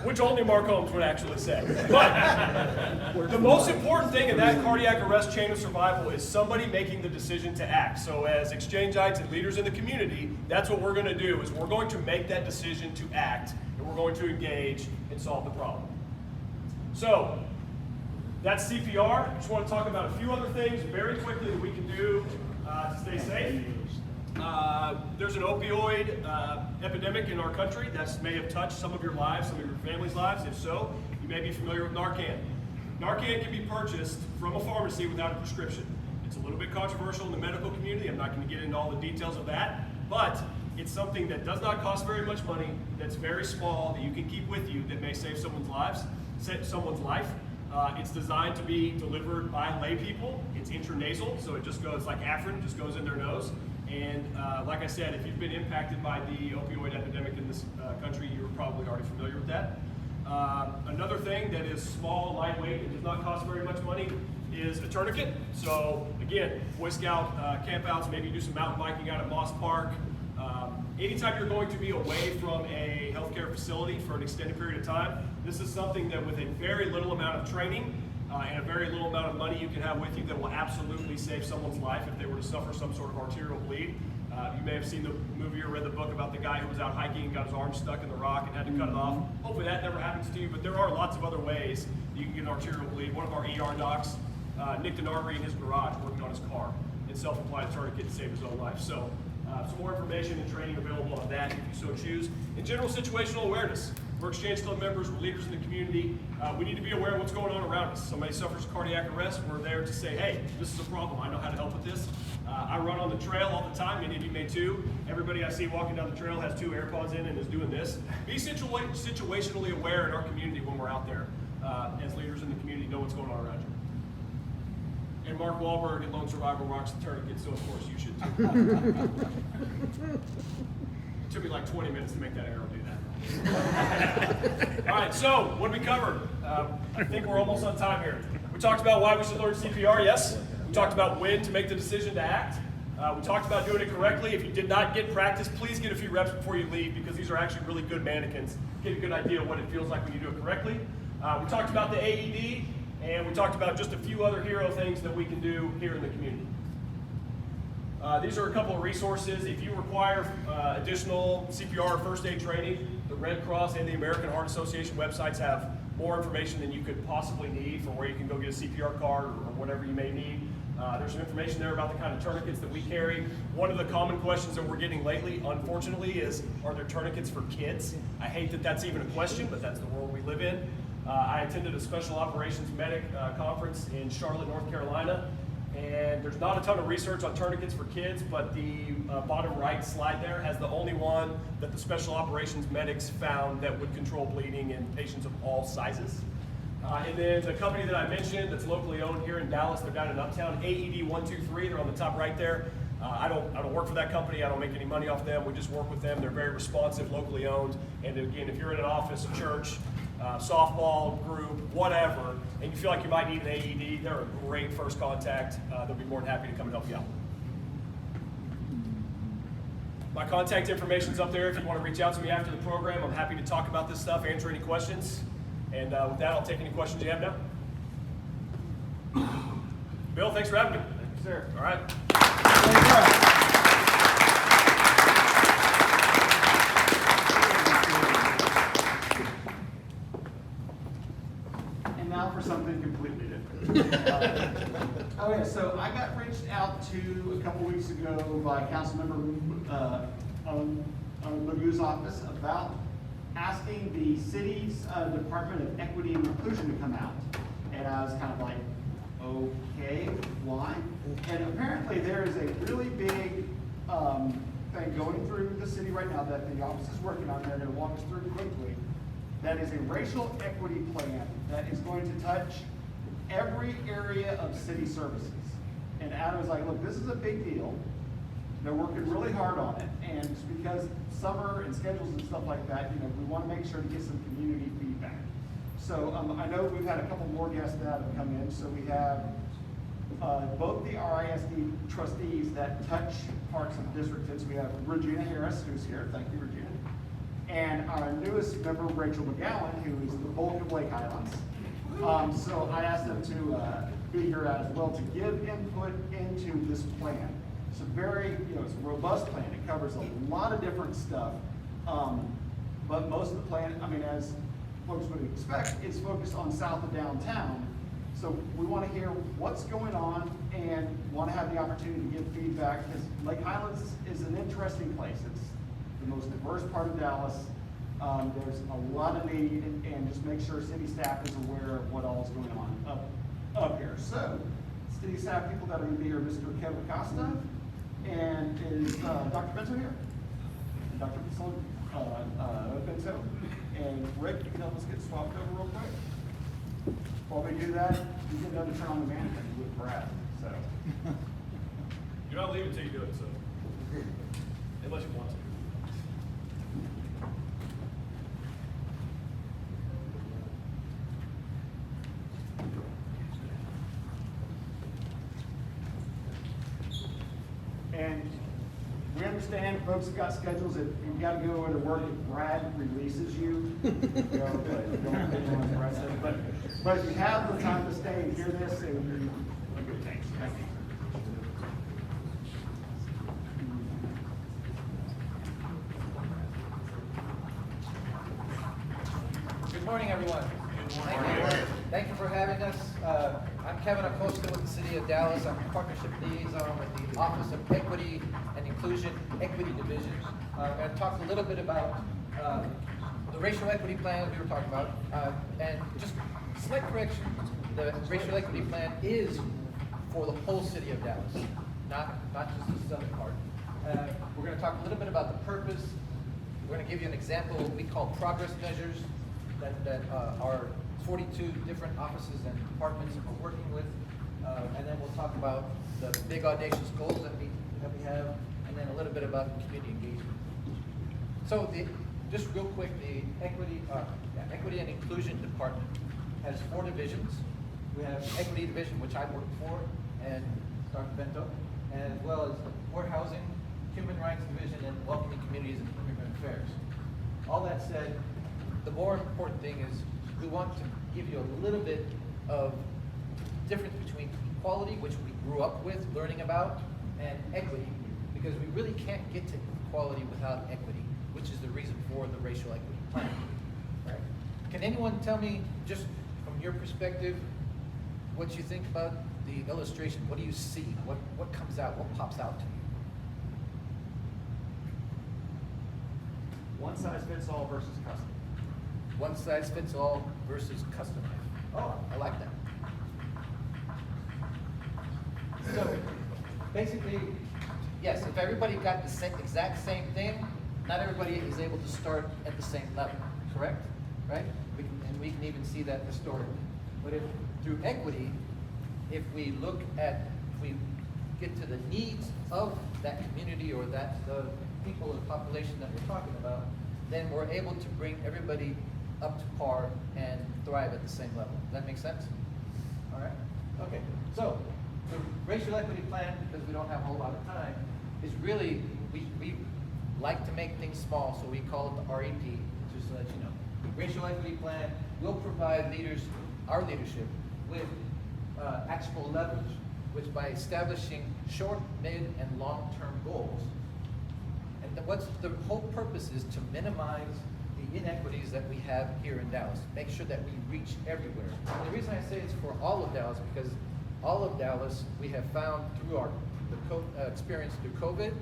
Which only Mark Holmes would actually say. But the most important thing in that cardiac arrest chain of survival is somebody making the decision to act. So as exchange-ites and leaders in the community, that's what we're going to do, is we're going to make that decision to act, and we're going to engage and solve the problem. So that's CPR. Just want to talk about a few other things very quickly that we can do to stay safe. There's an opioid epidemic in our country that may have touched some of your lives, some of your family's lives. If so, you may be familiar with Narcan. Narcan can be purchased from a pharmacy without a prescription. It's a little bit controversial in the medical community. I'm not going to get into all the details of that. but it's something that does not cost very much money, that's very small, that you can keep with you, that may save someone's life. It's designed to be delivered by lay people. It's intranasal, so it just goes like Afrin, just goes in their nose. And like I said, if you've been impacted by the opioid epidemic in this country, you're probably already familiar with that. Another thing that is small, lightweight, and does not cost very much money is a tourniquet. So again, Boy Scout campouts, maybe you do some mountain biking out at Moss Park. Anytime you're going to be away from a healthcare facility for an extended period of time, this is something that with a very little amount of training and a very little amount of money you can have with you that will absolutely save someone's life if they were to suffer some sort of arterial bleed. You may have seen the movie or read the book about the guy who was out hiking and got his arm stuck in the rock and had to cut it off. Hopefully that never happens to you, but there are lots of other ways that you can get an arterial bleed. One of our ER docs nicked an artery in his garage working on his car and self-applied a tourniquet to save his own life. So some more information and training available on that if you so choose. In general, situational awareness. We're Exchange Club members, we're leaders in the community. We need to be aware of what's going on around us. Somebody suffers cardiac arrest, we're there to say, hey, this is a problem, I know how to help with this. I run on the trail all the time, many of you may too. Everybody I see walking down the trail has 2 AirPods in and is doing this. Be situationally aware in our community when we're out there. As leaders in the community, know what's going on around you. And Mark Wahlberg in Lone Survivor rocks the tourniquet, so of course you should too. It took me like 20 minutes to make that arrow do that. All right, so what did we cover? I think we're almost on time here. We talked about why we should learn CPR, yes. We talked about when to make the decision to act. We talked about doing it correctly. If you did not get practice, please get a few reps before you leave because these are actually really good mannequins. Get a good idea of what it feels like when you do it correctly. We talked about the AED, and we talked about just a few other hero things that we can do here in the community. These are a couple of resources. If you require additional CPR first aid training, the Red Cross and the American Heart Association websites have more information than you could possibly need for where you can go get a CPR card or whatever you may need. There's some information there about the kind of tourniquets that we carry. One of the common questions that we're getting lately, unfortunately, is are there tourniquets for kids? I hate that that's even a question, but that's the world we live in. I attended a special operations medic conference in Charlotte, North Carolina, and there's not a ton of research on tourniquets for kids, but the bottom right slide there has the only one that the special operations medics found that would control bleeding in patients of all sizes. And then the company that I mentioned that's locally owned here in Dallas, they're down in Uptown, AED123, they're on the top right there. I don't work for that company, I don't make any money off them, we just work with them. They're very responsive, locally owned, and again, if you're in an office, a church, softball group, whatever, and you feel like you might need an AED, they're a great first contact. They'll be more than happy to come and help you out. My contact information's up there if you want to reach out to me after the program. I'm happy to talk about this stuff, answer any questions, and with that, I'll take any questions you have now. Bill, thanks for having me. Thank you, sir. All right. Now for something completely different. Okay, so I got reached out to a couple weeks ago by Councilmember Magoo's office about asking the city's Department of Equity and Inclusion to come out. And I was kind of like, okay, why? And apparently there is a really big thing going through the city right now that the office is working on. They're going to walk us through quickly. That is a racial equity plan that is going to touch every area of city services. And Adam was like, look, this is a big deal. They're working really hard on it. And just because summer and schedules and stuff like that, you know, we want to make sure to get some community feedback. So I know we've had a couple more guests that have come in. So we have both the RISD trustees that touch parks and districts. We have Regina Harris, who's here. Thank you, Regina. And our newest member, Rachel McGowan, who is the bulk of Lake Highlands. So I asked them to be here as well to give input into this plan. It's a very, it's a robust plan. It covers a lot of different stuff. But most of the plan, as folks would expect, is focused on south of downtown. So we want to hear what's going on and want to have the opportunity to give feedback because Lake Highlands is an interesting place. It's the most diverse part of Dallas. There's a lot of need, and just make sure city staff is aware of what all is going on up here. So, city staff people that are going to be here, Mr. Kevin Costa And is Dr. Benzo here? And Dr. Benzo? And Rick, you can help us get swapped over real quick. While we do that, you get another turn on the mannequin with Brad, so. You're not leaving until you do it, so. Unless you want to. And we understand folks have got schedules that you gotta go into work if Brad releases you. You know, but don't get too much rest of it. But if you have the time to stay and hear this, it would be a good thing. Thank you. Good morning, everyone. Thank you for having us. I'm Kevin Acosta with the City of Dallas. I'm Partnership Liaison with the Office of Equity and Inclusion Equity Division. I'm going to talk a little bit about the racial equity plan we were talking about. And just slight correction, the racial equity plan is for the whole City of Dallas, not just the southern part. We're going to talk a little bit about the purpose. We're going to give you an example of what we call progress measures that our 42 different offices and departments are working with. And then we'll talk about the big audacious goals that we have, and then a little bit about community engagement. So just real quick, the Equity and Inclusion Department has 4 divisions. We have Equity Division, which I work for, and Dr. Bento, as well as Work Housing, Human Rights Division, and Welcoming Communities and Immigrant Affairs. All that said, the more important thing is we want to give you a little bit of difference between equality, which we grew up with, learning about, and equity, because we really can't get to equality without equity, which is the reason for the racial equity plan. Right? Can anyone tell me, just from your perspective, what you think about the illustration? What do you see? What comes out? What pops out to you? One size fits all versus custom. One size fits all versus customized. Oh, I like that. So, basically, yes, if everybody got the exact same thing, not everybody is able to start at the same level, correct? Right? And we can even see that historically. But if through equity, if we get to the needs of that community or the people or the population that we're talking about, then we're able to bring everybody up to par and thrive at the same level. Does that make sense? All right? Okay, so the racial equity plan, because we don't have a whole lot of time, is really, we like to make things small, so we call it the REP, just to let you know. The racial equity plan will provide leaders, our leadership, with actionable leverage, which by establishing short, mid, and long-term goals, and what's the whole purpose is to minimize the inequities that we have here in Dallas. Make sure that we reach everywhere. And the reason I say it's for all of Dallas, because all of Dallas, we have found through the experience through COVID,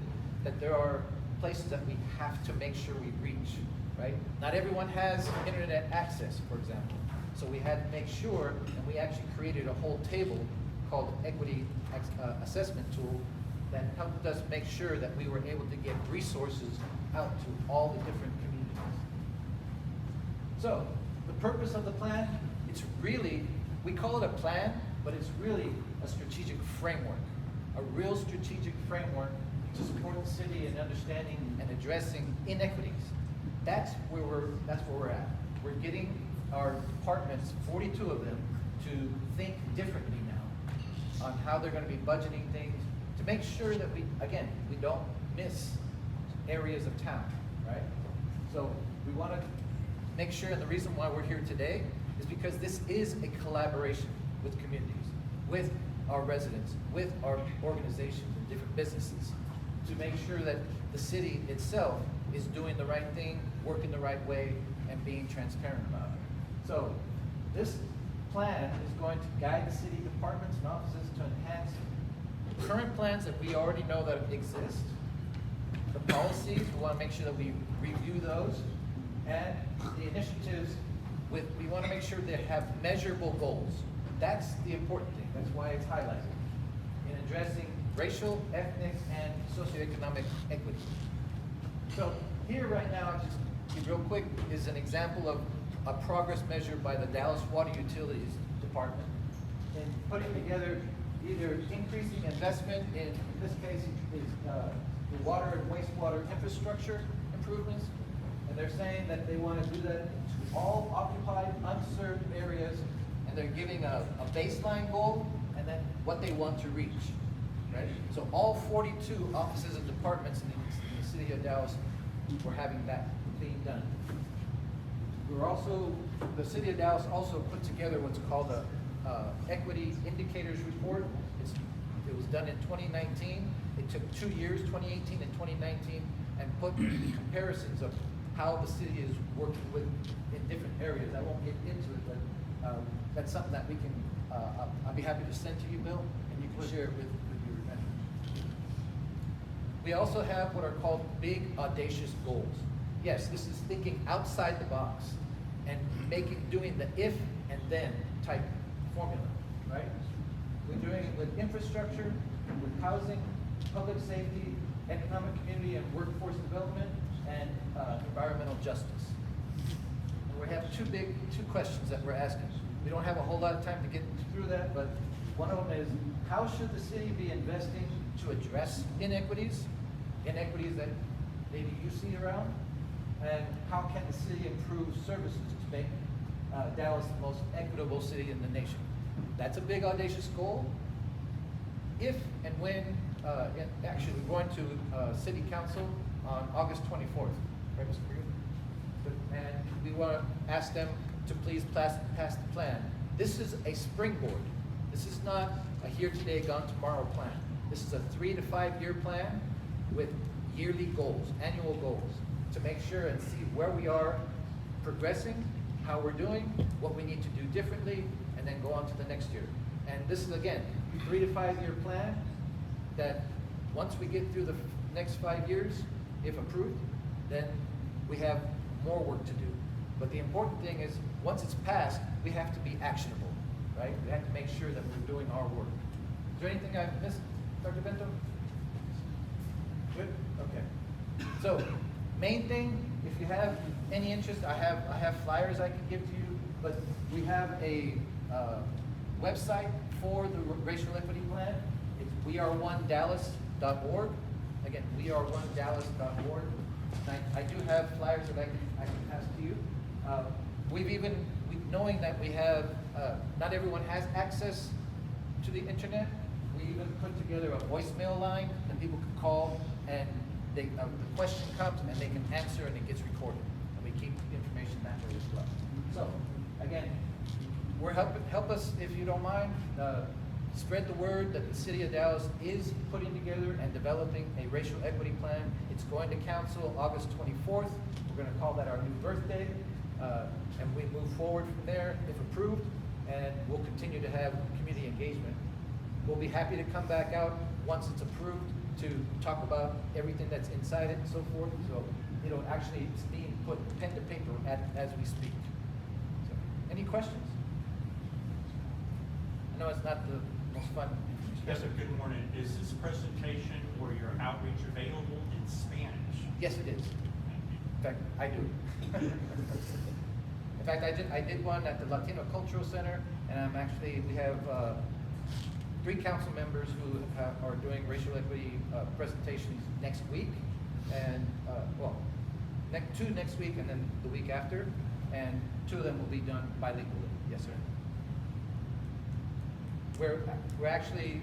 that there are places that we have to make sure we reach, right? Not everyone has internet access, for example. So we had to make sure, and we actually created a whole table called Equity Assessment Tool that helped us make sure that we were able to get resources out to all the different communities. So, the purpose of the plan, it's really, we call it a plan, but it's really a strategic framework, a real strategic framework to support the city in understanding and addressing inequities. That's where we're at. We're getting our departments, 42 of them, to think differently now on how they're going to be budgeting things, to make sure that we don't miss areas of town, right? So we want to make sure, and the reason why we're here today is because this is a collaboration with communities, with our residents, with our organizations and different businesses, to make sure that the city itself is doing the right thing, working the right way, and being transparent about it. So this plan is going to guide the city departments and offices to enhance current plans that we already know that exist, the policies, we want to make sure that we review those, and the initiatives we want to make sure they have measurable goals. That's the important thing. That's why it's highlighted. In addressing racial, ethnic, and socioeconomic equity. So here right now, just be real quick, is an example of a progress measure by the Dallas Water Utilities Department in putting together either increasing investment in this case, is the water and wastewater infrastructure improvements. And they're saying that they want to do that to all occupied, unserved areas, and they're giving a baseline goal and then what they want to reach, right? So all 42 offices and departments in the city of Dallas were having that thing done. We're also, the city of Dallas also put together what's called a equity indicators report. It was done in 2019. It took 2 years, 2018 and 2019, and put comparisons of how the city is working with in different areas. I won't get into it, but that's something that we can, I'll be happy to send to you, Bill, and you can share it with your members. We also have what are called big audacious goals. Yes, this is thinking outside the box and doing the if and then type formula, right? We're doing it with infrastructure, with housing, public safety, economic community and workforce development, and environmental justice. And we have two questions that we're asking. We don't have a whole lot of time to get through that, but one of them is, how should the city be investing to address inequities that maybe you see around? And how can the city improve services to make Dallas the most equitable city in the nation? That's a big audacious goal. If and when, actually we're going to City Council on August 24th, right, Mr. Green? And we want to ask them to please pass the plan. This is a springboard. This is not a here today, gone tomorrow plan. This is a 3 to 5 year plan with yearly goals, annual goals, to make sure and see where we are progressing, how we're doing, what we need to do differently, and then go on to the next year. And this is, again, 3 to 5 year plan that once we get through the next 5 years, if approved, then we have more work to do. But the important thing is, once it's passed, we have to be actionable, right? We have to make sure that we're doing our work. Is there anything I've missed, Dr. Bento? Good? Okay. So, main thing, if you have any interest, I have flyers I can give to you, but we have a website for the racial equity plan. It's weareonedallas.org. Again, weareonedallas.org. I do have flyers that I can pass to you. Knowing that we have, not everyone has access to the internet, we even put together a voicemail line that people can call, and the question comes and they can answer and it gets recorded. And we keep the information that way as well. So, again, help us, if you don't mind, spread the word that the city of Dallas is putting together and developing a racial equity plan. It's going to council August 24th. We're going to call that our new birthday. And we move forward from there if approved, and we'll continue to have community engagement. We'll be happy to come back out once it's approved to talk about everything that's inside it and so forth. So, actually it's being put pen to paper as we speak. So, any questions? I know it's not the most fun. Yes, sir. Good morning. Is this presentation or your outreach available in Spanish? Yes, it is. In fact, I do. In fact, I did one at the Latino Cultural Center, and we have 3 council members who are doing racial equity presentations next week, and 2 next week, and then the week after, and 2 of them will be done bilingually. Yes, sir. We're actually,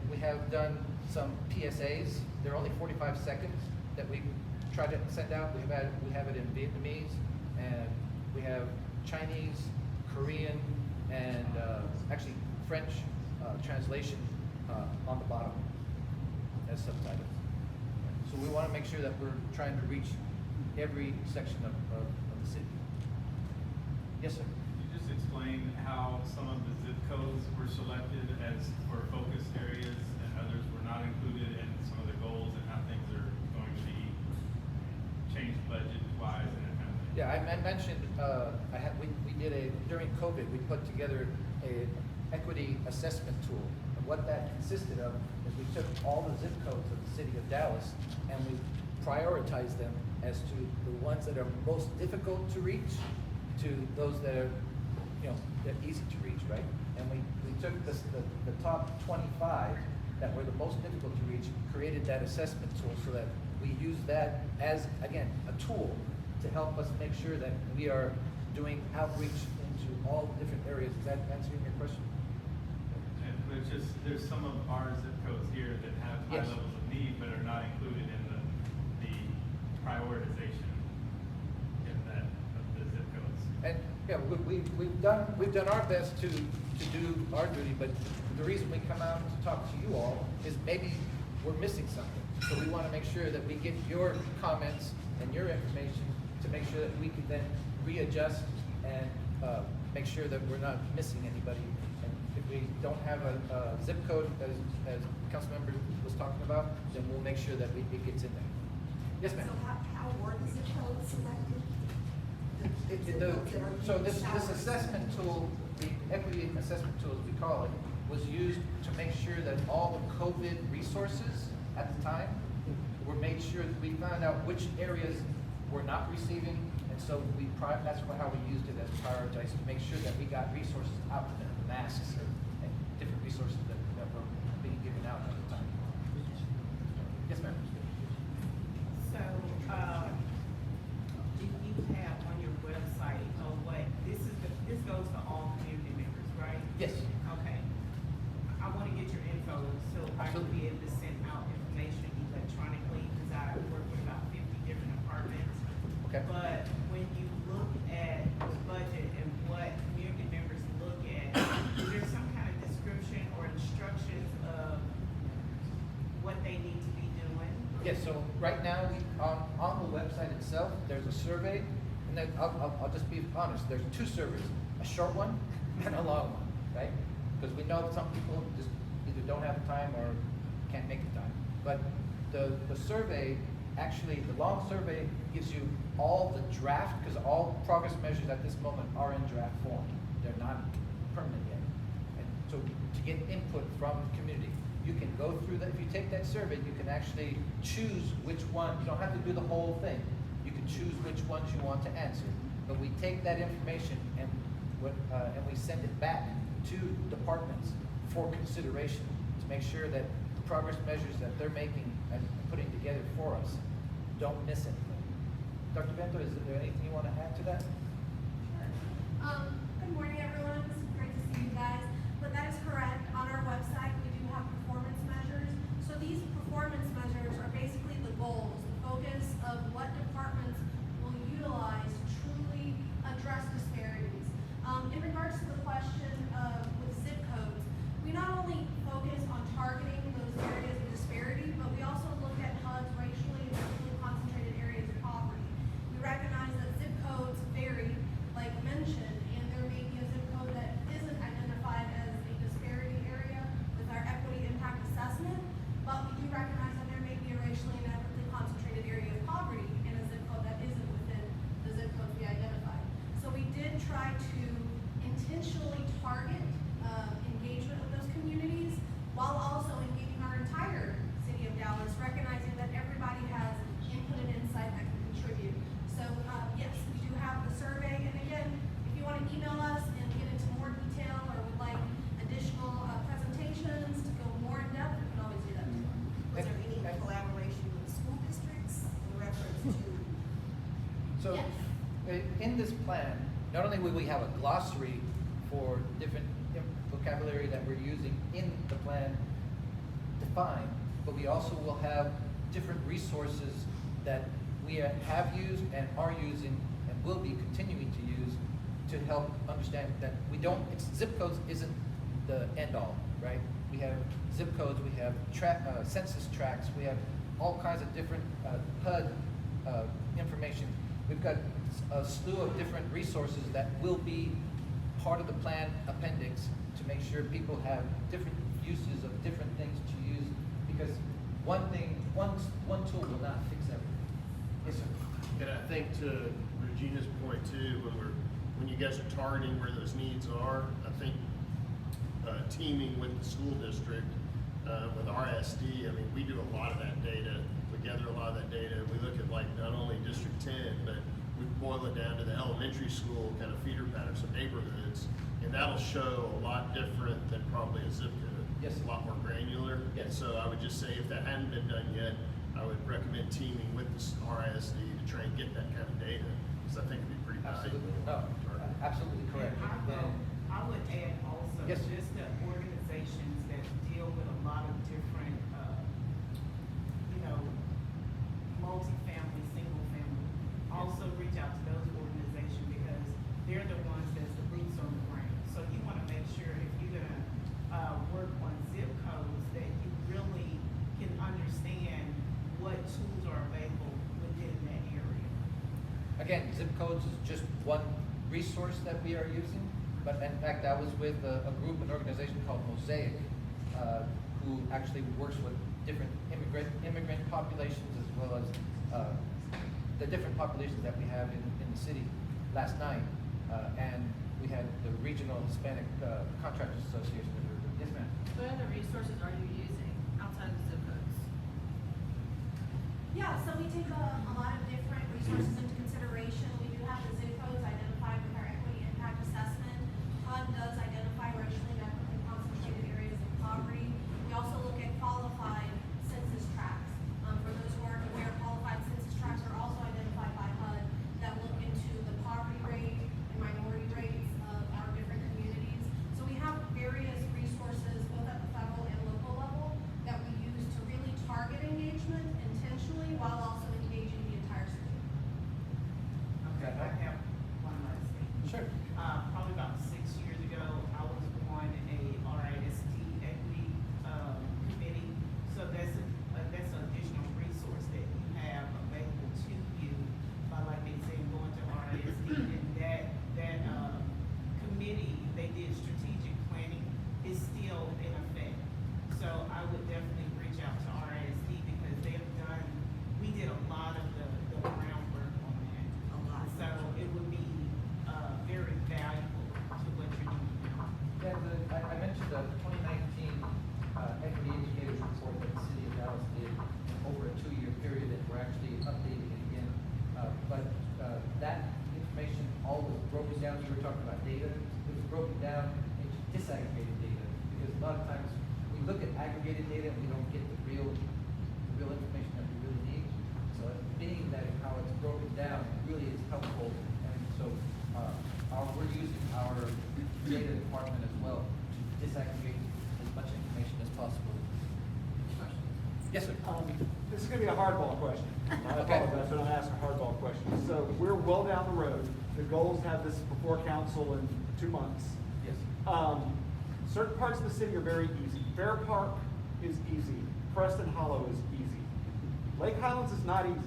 we have done some PSAs. They're only 45 seconds that we try to send out. We have it in Vietnamese, and we have Chinese, Korean, and actually French translation on the bottom as subtitles. So we want to make sure that we're trying to reach every section of the city. Yes, sir. Could you just explain how some of the zip codes were selected as for focus areas and others were not included in some of the goals, and how things are going to be changed budget-wise and that kind of thing? Yeah, I mentioned, we did during COVID, we put together a equity assessment tool, a what that consisted of is we took all the zip codes of the city of Dallas and we prioritized them as to the ones that are most difficult to reach to those that are, you know, they're easy to reach, right? And we took the top 25 that were the most difficult to reach, created that assessment tool so that we use that as, again, a tool to help us make sure that we are doing outreach into all different areas. Is that answering your question? And there's just, there's some of our zip codes here that have high Yes. levels of need, but are not included in the prioritization in that, of the zip codes. And, yeah, we've done our best to do our duty, but the reason we come out to talk to you all is maybe we're missing something. So we wanna make sure that we get your comments and your information to make sure that we can then readjust and, make sure that we're not missing anybody. And if we don't have a zip code, as Councilmember was talking about, then we'll make sure that it gets in there. Yes, ma'am. So how were the zip codes selected? So this assessment tool, the equity assessment tool, as we call it, was used to make sure that all the COVID resources at the time were made sure that we found out which areas were not receiving, and so that's how we used it as prioritized to make sure that we got resources out to them, masks and different resources that were being given out at the time. Yes, ma'am. So, do you have on your website, this goes to all community members, right? Yes. Okay. I wanna get your info so I can be able to send out information electronically, because I work with about 50 different departments. Okay. But when you look at the budget and what community members look at, is there some kind of description or instructions of what they need to be doing? Yes, so right now, on the website itself, there's a survey, and then I'll just be honest, there's two surveys, a short one and a long one, right? Because we know some people just either don't have time or can't make the time. But the survey, actually, the long survey gives you all the draft, because all progress measures at this moment are in draft form. They're not permanent yet. And so to get input from the community, you can go through that. If you take that survey, you can actually choose which one. You don't have to do the whole thing. You can choose which ones you want to answer. But we take that information and we send it back to departments for consideration to make sure that the progress measures that they're making and putting together for us don't miss anything. Dr. Bento, is there anything you want to add to that? Good morning, everyone. It's great to see you guys. But that is correct. On our website, we do have performance measures. So these performance measures are basically the goals, the focus of what departments will utilize to truly address disparities. In regards to the question with zip codes, we not only focus on targeting those areas of disparity, but we also look at HUD's racially and racially concentrated areas of poverty. We recognize that zip codes vary, like mentioned, and there may be a zip code that isn't identified as a disparity area with our equity impact assessment, but we do recognize that there may be a racially and ethnically concentrated area of poverty in a zip code that isn't within the zip codes we identified. So we did try to intentionally target engagement with those communities while also engaging our entire city of Dallas, recognizing that everybody has input and insight that can contribute. So yes, we do have the survey, and again, if you want to email us and get into more detail or would like additional presentations to go more in depth, you can always do that. Was there any collaboration with school districts in reference to? So, in this plan, not only will we have a glossary for different vocabulary that we're using in the plan defined, but we also will have different resources that we have used and are using and will be continuing to use to help understand that zip codes isn't the end all, right? We have zip codes, we have census tracts, we have all kinds of different HUD information. We've got a slew of different resources that will be part of the plan appendix to make sure people have different uses of different things to use, because one tool will not fix everything. Yes, sir. And I think to Regina's point too, when you guys are targeting where those needs are, I think teaming with the school district, with RSD. I mean, we do a lot of that data. We gather a lot of that data. We look at like not only District 10, but we boil it down to the elementary school kind of feeder patterns of neighborhoods, and that'll show a lot different than probably a zip code. Yes. A lot more granular. Yes. And so I would just say if that hadn't been done yet, I would recommend teaming with the RSD to try and get that kind of data, because I think it'd be pretty valuable. Absolutely, no, absolutely correct. I would add also, Yes. just the organizations that deal with a lot of different, multifamily, single family, also reach out to those organizations because they're the ones that's the boots on the ground. So you wanna make sure if you're gonna, work on zip codes, that you really can understand what tools are available within that area. Again, zip codes is just one resource that we are using, but in fact, I was with a group, an organization called Mosaic, who actually works with different immigrant populations as well as the different populations that we have in the city last night. And we had the Regional Hispanic Contractors Association. Yes, ma'am. What other resources are you using outside of the zip codes? Yeah, so we take a lot of different resources into consideration. We do have the zip codes identified with our equity impact assessment. HUD does identify racially and ethnically concentrated areas of poverty. We also look at qualified census tracts. For those who aren't aware, qualified census tracts are also identified by HUD that look into the poverty rate and minority rates of our different communities. So we have various resources, both at the federal and local level, that we use to really target engagement intentionally while also engaging the entire city. Okay, I have one last thing. Sure. Probably about 6 years ago, I was on a RISD equity, committee. So that's an additional resource that you have available to you by, like they say, going to RISD. And that committee, they did strategic planning, is still in effect. So I would definitely reach out to RISD because we did a lot of the groundwork on that. A lot. So it would be, very valuable to what you're doing now. Yeah, I mentioned the 2019 Equity Indicators report that the city of Dallas did over a 2-year period, and we're actually updating it again. But that information all was broken down. We were talking about data. It was broken down into disaggregated data, because a lot of times we look at aggregated data and we don't get the real information that we really need. So being that how it's broken down really is helpful, and so we're using our data department as well to disaggregate as much information as possible. Yes, sir. This is gonna be a hardball question. I apologize, but I'm asking a hardball question. So we're well down the road. The goals have this before council in 2 months. Yes. Certain parts of the city are very easy. Fair Park is easy. Preston Hollow is easy. Lake Highlands is not easy.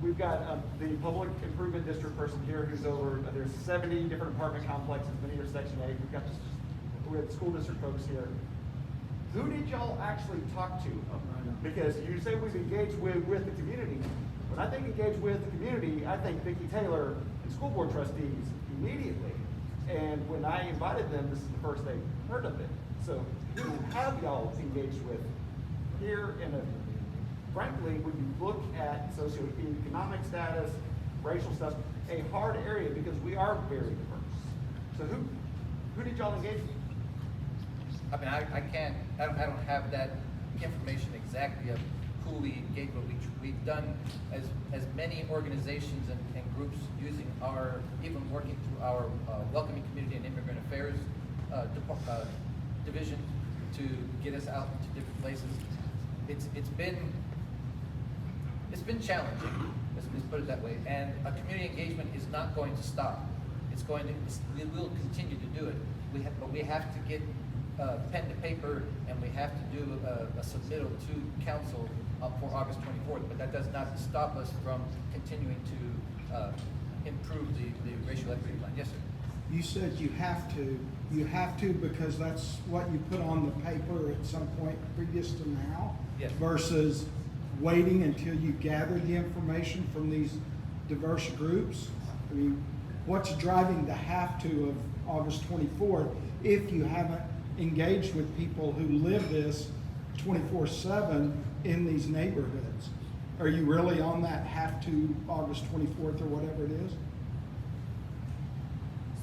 We've got the public improvement district person here who's over, there's 70 different apartment complexes, many are Section 8. We have school district folks here. Who did y'all actually talk to? Because you say we've engaged with the community. When I think engage with the community, I think Vicki Taylor and school board trustees immediately. And when I invited them, this is the first they heard of it. So who have y'all engaged with here? And frankly, when you look at socioeconomic status, racial stuff, a hard area because we are very diverse. So who did y'all engage with? I mean, I don't have that information exactly of who we engage, but we've done as many organizations and groups using even working through our Welcoming Community and Immigrant Affairs division to get us out to different places. It's been challenging, let's put it that way, and a community engagement is not going to stop. We will continue to do it. But we have to get pen to paper, and we have to do a submittal to council for August 24th. But that does not stop us from continuing to improve the racial equity plan. Yes, sir. You said you have to because that's what you put on the paper at some point previous to now. Yes. Versus waiting until you gather the information from these diverse groups. I mean, what's driving the have to of August 24th if you haven't engaged with people who live this 24/7 in these neighborhoods. Are you really on that have to August 24th or whatever it is?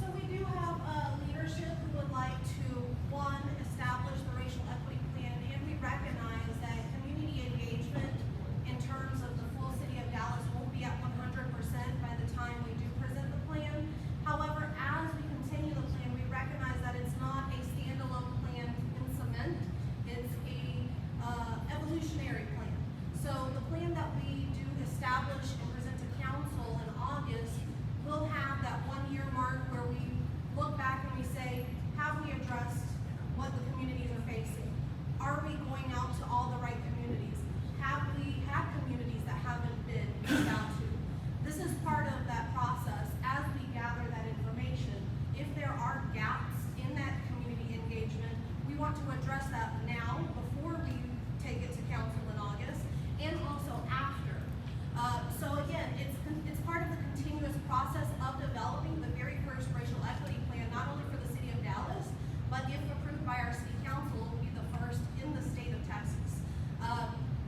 So we do have leadership who would like to, one, establish the racial equity plan, and we recognize that community engagement in terms of the full city of Dallas won't be at 100% by the time we do present the plan. However, as we continue the plan, we recognize that it's not a standalone plan in cement. It's a evolutionary plan. So the plan that we do establish and present to council in August will have that 1 year mark where we look back and we say, have we addressed what the communities are facing? Are we going out to all the right communities? Have we had communities that haven't been reached out to? This is part of that process as we gather that information. If there are gaps in that community engagement, we want to address that now before we take it to council in August and also after. So again, it's part of the continuous process of developing the very first racial equity plan, not only for the city of Dallas, but if approved by our city council, will be the first in the state of Texas.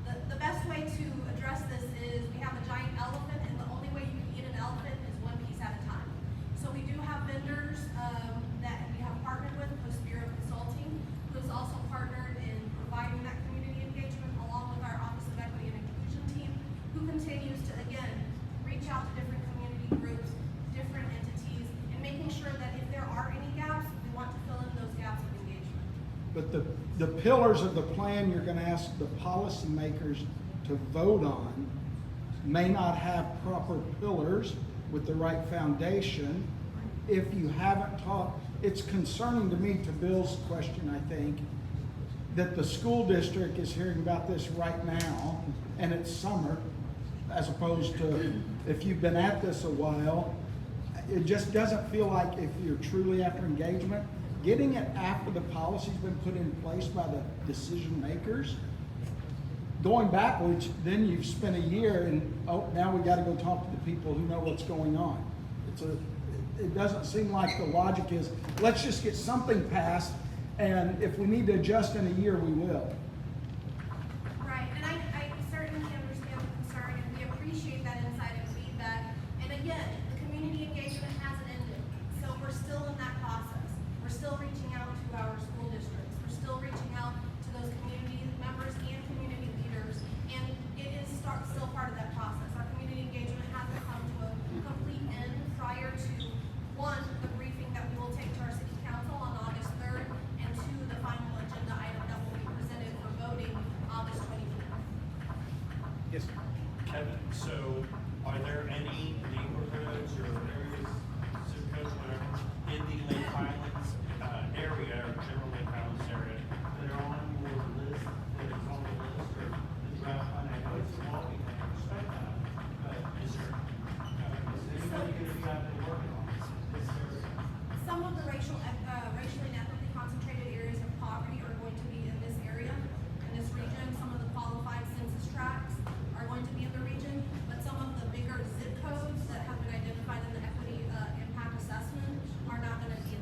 The best way to address this is we have a giant elephant, and the only way you can eat an elephant is one piece at a time. So we do have vendors that we have partnered with, CPR Consulting, who has also partnered in providing that community engagement along with our Office of Equity and Inclusion team, who continues to, again, reach out to different community groups, different entities, and making sure that if there are any gaps, we want to fill in those gaps of engagement. But the pillars of the plan you're gonna ask the policymakers to vote on may not have proper pillars with the right foundation. If you haven't talked, it's concerning to me, to Bill's question, I think, that the school district is hearing about this right now, and it's summer, as opposed to if you've been at this a while. It just doesn't feel like if you're truly after engagement, getting it after the policy's been put in place by the decision makers, going backwards, then you've spent a year and, oh, now we gotta go talk to the people who know what's going on. It doesn't seem like the logic is, let's just get something passed, and if we need to adjust in a year, we will. Right, and I certainly understand the concern, and we appreciate that insight and feedback. And again, the community engagement hasn't ended, so we're still in that process. We're still reaching out to our school districts. We're still reaching out to those community members and community leaders, and it is still part of that process. Our community engagement hasn't come to a complete end prior to, one, the briefing that we will take to our city council on August 3rd, and two, the final agenda item that will be presented for voting August 25th. Yes, sir. Kevin, so are there any neighborhoods or areas, zip codes, whatever, in the Lake Highlands area, or general Lake Highlands area, that are on your list, that is on the list, or the draft? I know it's small, we can respect that, but is anybody gonna be out there working on this? Some of the racially and ethnically concentrated areas of poverty are going to be in this area, in this region. Some of the qualified census tracts are going to be in the region, but some of the bigger zip codes that have been identified in the equity impact assessment are not going to be in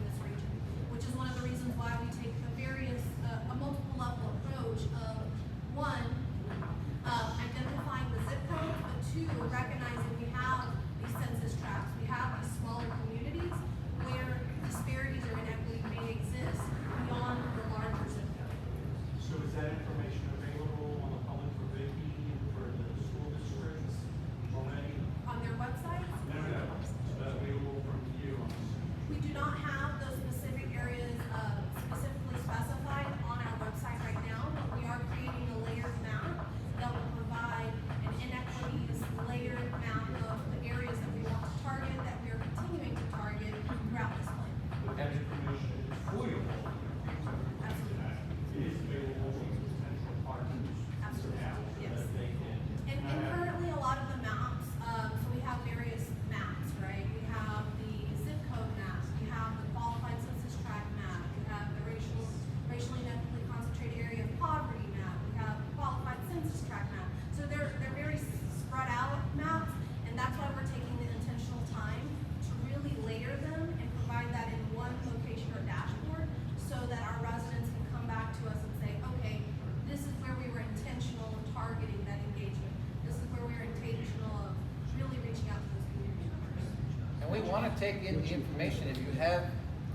wanna take in the information, if you have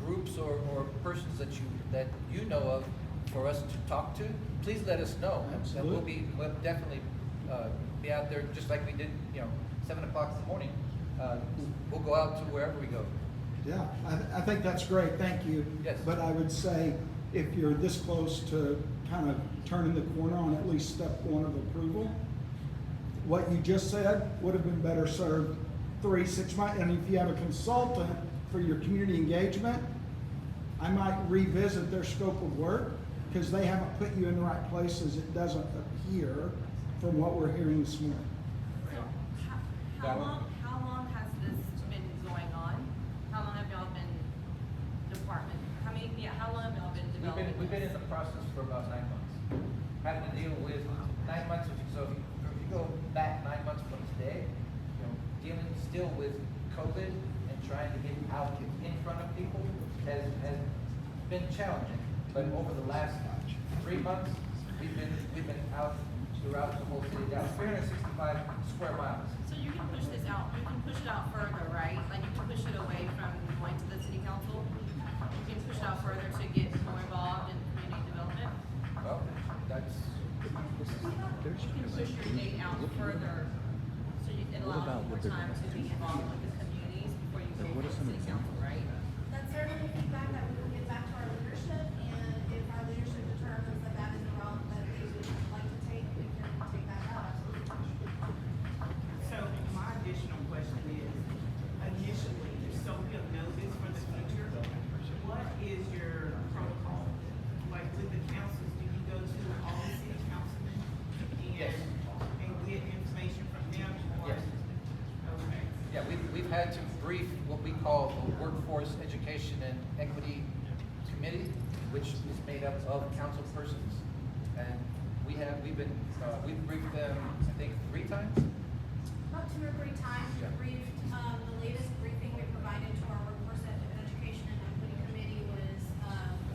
groups or persons that you know of for us to talk to, please let us know. And we'll definitely, be out there just like we did, 7 o'clock in the morning. We'll go out to wherever we go. Yeah, I think that's great, thank you. Yes. But I would say, if you're this close to kind of turning the corner on at least step 1 of approval, what you just said would have been better served 3-6 months. And if you have a consultant for your community engagement, I might revisit their scope of work, because they haven't put you in the right places. It doesn't appear from what we're hearing this morning. How long has this been going on? How long have y'all been how long have y'all been developing? We've been in the process for about 9 months. Having to deal with 9 months, so if you go back 9 months from today, dealing still with COVID and trying to get out in front of people has been challenging. But over the last 3 months, we've been out throughout the whole city, down 365 square miles. So you can push this out, you can push it out further, right? Like you can push it away from going to the city council. You can push it out further to get more involved in community development. Well, that's. You can push your date out further, so it allows you more time to be involved with the communities before you go to the city council, right? That's certainly feedback that we will get back to our leadership, and if our leadership determines that that is the route that they would like to take, we can take that out. So my additional question is, initially, so we'll know this for the future, what is your protocol? Like with the councils, do you go to all the city councilmen and get information from them? Or? Yes. Okay. Yeah, we've had to brief what we call the Workforce Education and Equity Committee, which is made up of council persons. And we've briefed them, I think, 3 times. About 2 or 3 times, we briefed, the latest briefing we provided to our Workforce Education and Equity Committee was,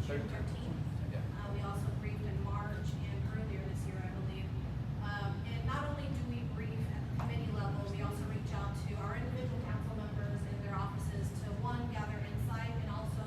June 13th. Yeah. We also briefed in March and earlier this year, I believe. And not only do we brief at the committee level, we also reach out to our individual council members in their offices to, 1, gather insight, and also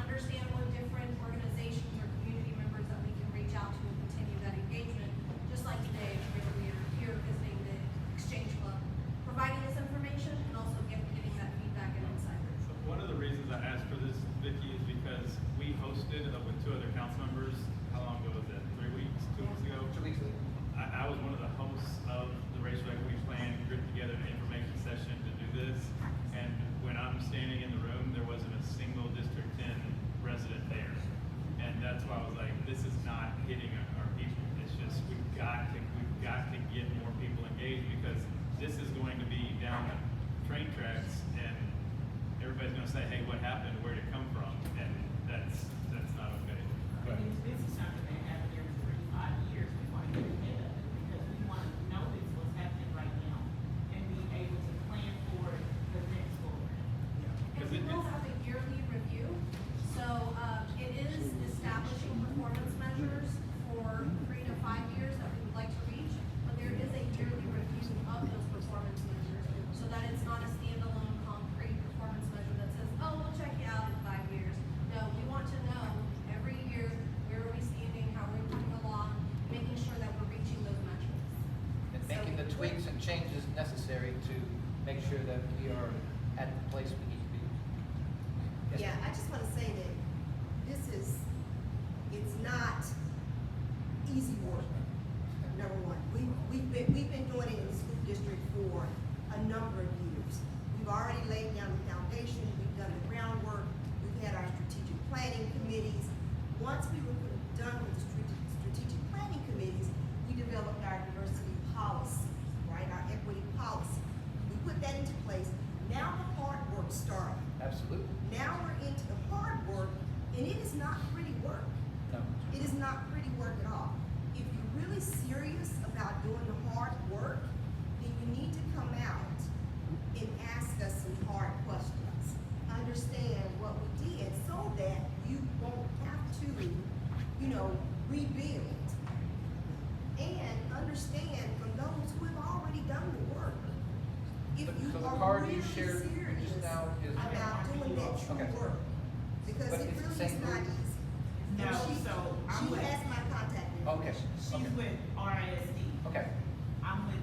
understand what different organizations or community members that we can reach out to and continue that engagement. Just like today, where we are here visiting the Exchange Club, providing this information and also getting that feedback and insight. So one of the reasons I asked for this, Vicki, is because we hosted with 2 other council members, how long ago was that, 3 weeks, 2 weeks ago? 2 weeks ago. I was one of the hosts of the racial equity plan, put together an information session to do this, and when I'm standing in the room, there wasn't a single District 10 resident there. And that's why I was like, this is not hitting our people. It's just, we've got to get more people engaged, because this is going to be down the train tracks, and everybody's gonna say, hey, what happened, where'd it come from? And that's not okay. This is something that happens every 3 to 5 years. We want to get ahead of it because we want to notice what's happening right now and be able to plan for the next forward. And we will have a yearly review, so, it is establishing performance measures for 3 to 5 years that we would like to reach, but there is a yearly review of those performance measures, so that it's not a standalone concrete performance measure that says, oh, we'll check you out in 5 years. No, we want to know every year, where are we standing, how are we moving along, making sure that we're reaching those metrics. And making the tweaks and changes necessary to make sure that we are at the place we need to be. Yes, Yeah, I just want to say that it's not easy work, number one. We've been doing it in the school district for a number of years. We've already laid down the foundation, we've done the groundwork, we've had our strategic planning committees. Once we were done with the strategic planning committees, we developed our diversity policy, right, our equity policy. We put that into place. Now the hard work started. Absolutely. Now we're into the hard work, and it is not pretty work. No. It is not pretty work at all. If you're really serious about doing the hard work, then you need to come out and ask us some hard questions. Understand what we did so that you won't have to, rebuild. And understand from those who have already done the work. If you So the are card really you shared, serious. this now is. about doing that true Okay. work. Because But it it's the really same is not group? easy. No, And she I'm with, has my contact Okay, information. she's with RISD. okay, I'm with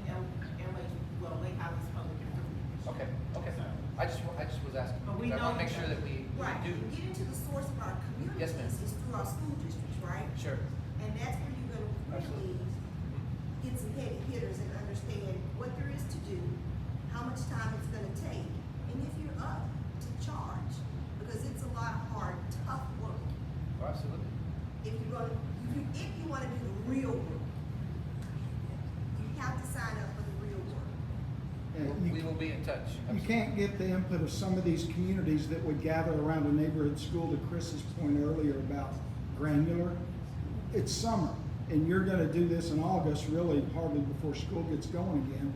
Lake Highlands Public Improvement. okay, okay. I just was asking. But we I know wanna make each sure other. that we Right, do. you get into the source of our Yes, ma'am. communities is through our school districts, right? Sure. And that's where you're gonna Absolutely. really get some heavy hitters and understand what there is to do, how much time it's gonna take, and if you're up to charge, because it's a lot of hard, tough work. Oh, absolutely. If you wanna do the real work, you have to sign up for the real work. And We will be in touch. You can't get the input of some of these communities that would gather around a neighborhood school, to Chris's point earlier about granular. It's summer, and you're gonna do this in August, really hardly before school gets going again.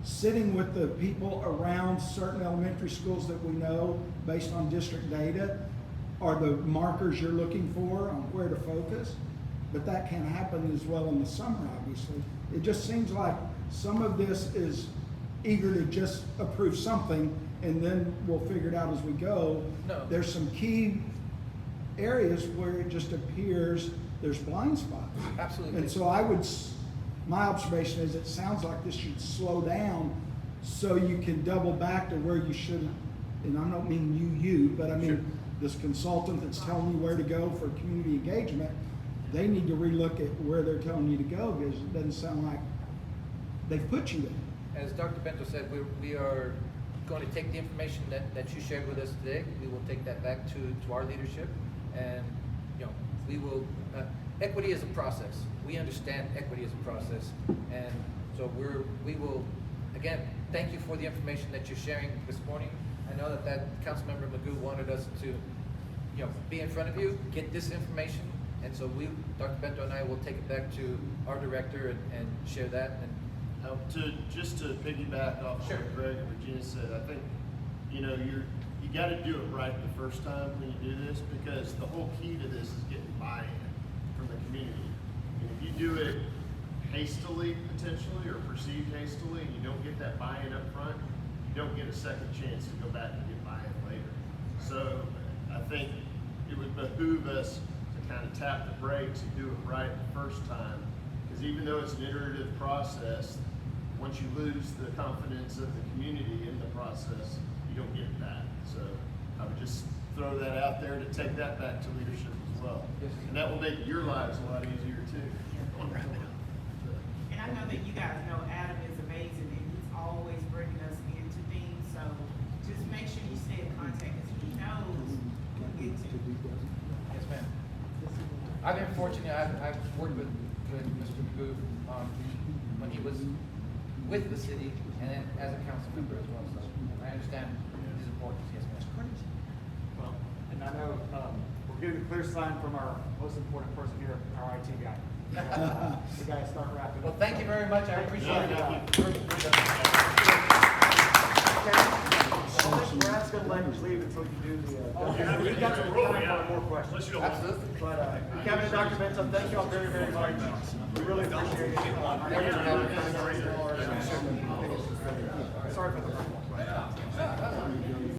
Sitting with the people around certain elementary schools that we know, based on district data, are the markers you're looking for on where to focus. But that can happen as well in the summer, obviously. It just seems like some of this is eager to just approve something, and then we'll figure it out as we go. No. There's some key areas where it just appears there's blind spots. Absolutely. And so my observation is it sounds like this should slow down so you can double back to where you should, and I don't mean you, but I mean this consultant that's telling you where to go for community engagement, they need to relook at where they're telling you to go, because it doesn't sound like they've put you there. As Dr. Bento said, we are going to take the information that you shared with us today. We will take that back to our leadership, and, you know, we will, equity is a process. We understand equity is a process, and so we will, again, thank you for the information that you're sharing this morning. I know that Councilmember Magoo wanted us to, you know, be in front of you, get this information, and so Dr. Bento and I will take it back to our director and share that. And Just to piggyback off Sure. what Greg and Regina said, I think, you know, you got to do it right the first time when you do this, because the whole key to this is getting buy-in from the community. And if you do it hastily, potentially, or perceived hastily, and you don't get that buy-in up front, you don't get a second chance to go back and get buy-in later. So I think it would behoove us to kind of tap the brakes and do it right the first time, because even though it's an iterative process, once you lose the confidence of the community in the process, you don't get it back. So I would just throw that out there to take that back to leadership as well. And that will make your lives a lot easier too. And I know that you guys know Adam is amazing, and he's always bringing us into things, so just make sure you stay in contact, because he knows who to get to. Yes, ma'am. I've been fortunate, I've worked with Mr. Magoo when he was with the city and then as a council member as well, so I understand his importance, yes, ma'am. Well, and I know, we're getting a clear sign from our most important person here, our IT guy. We gotta start wrapping Well, up. thank you very much, I appreciate it. I don't think Brad's gonna let you leave until you do the, we've got some time for more questions. Absolutely. But, Kevin and Dr. Benson, thank you all very, very much. We really appreciate it. Sorry for the.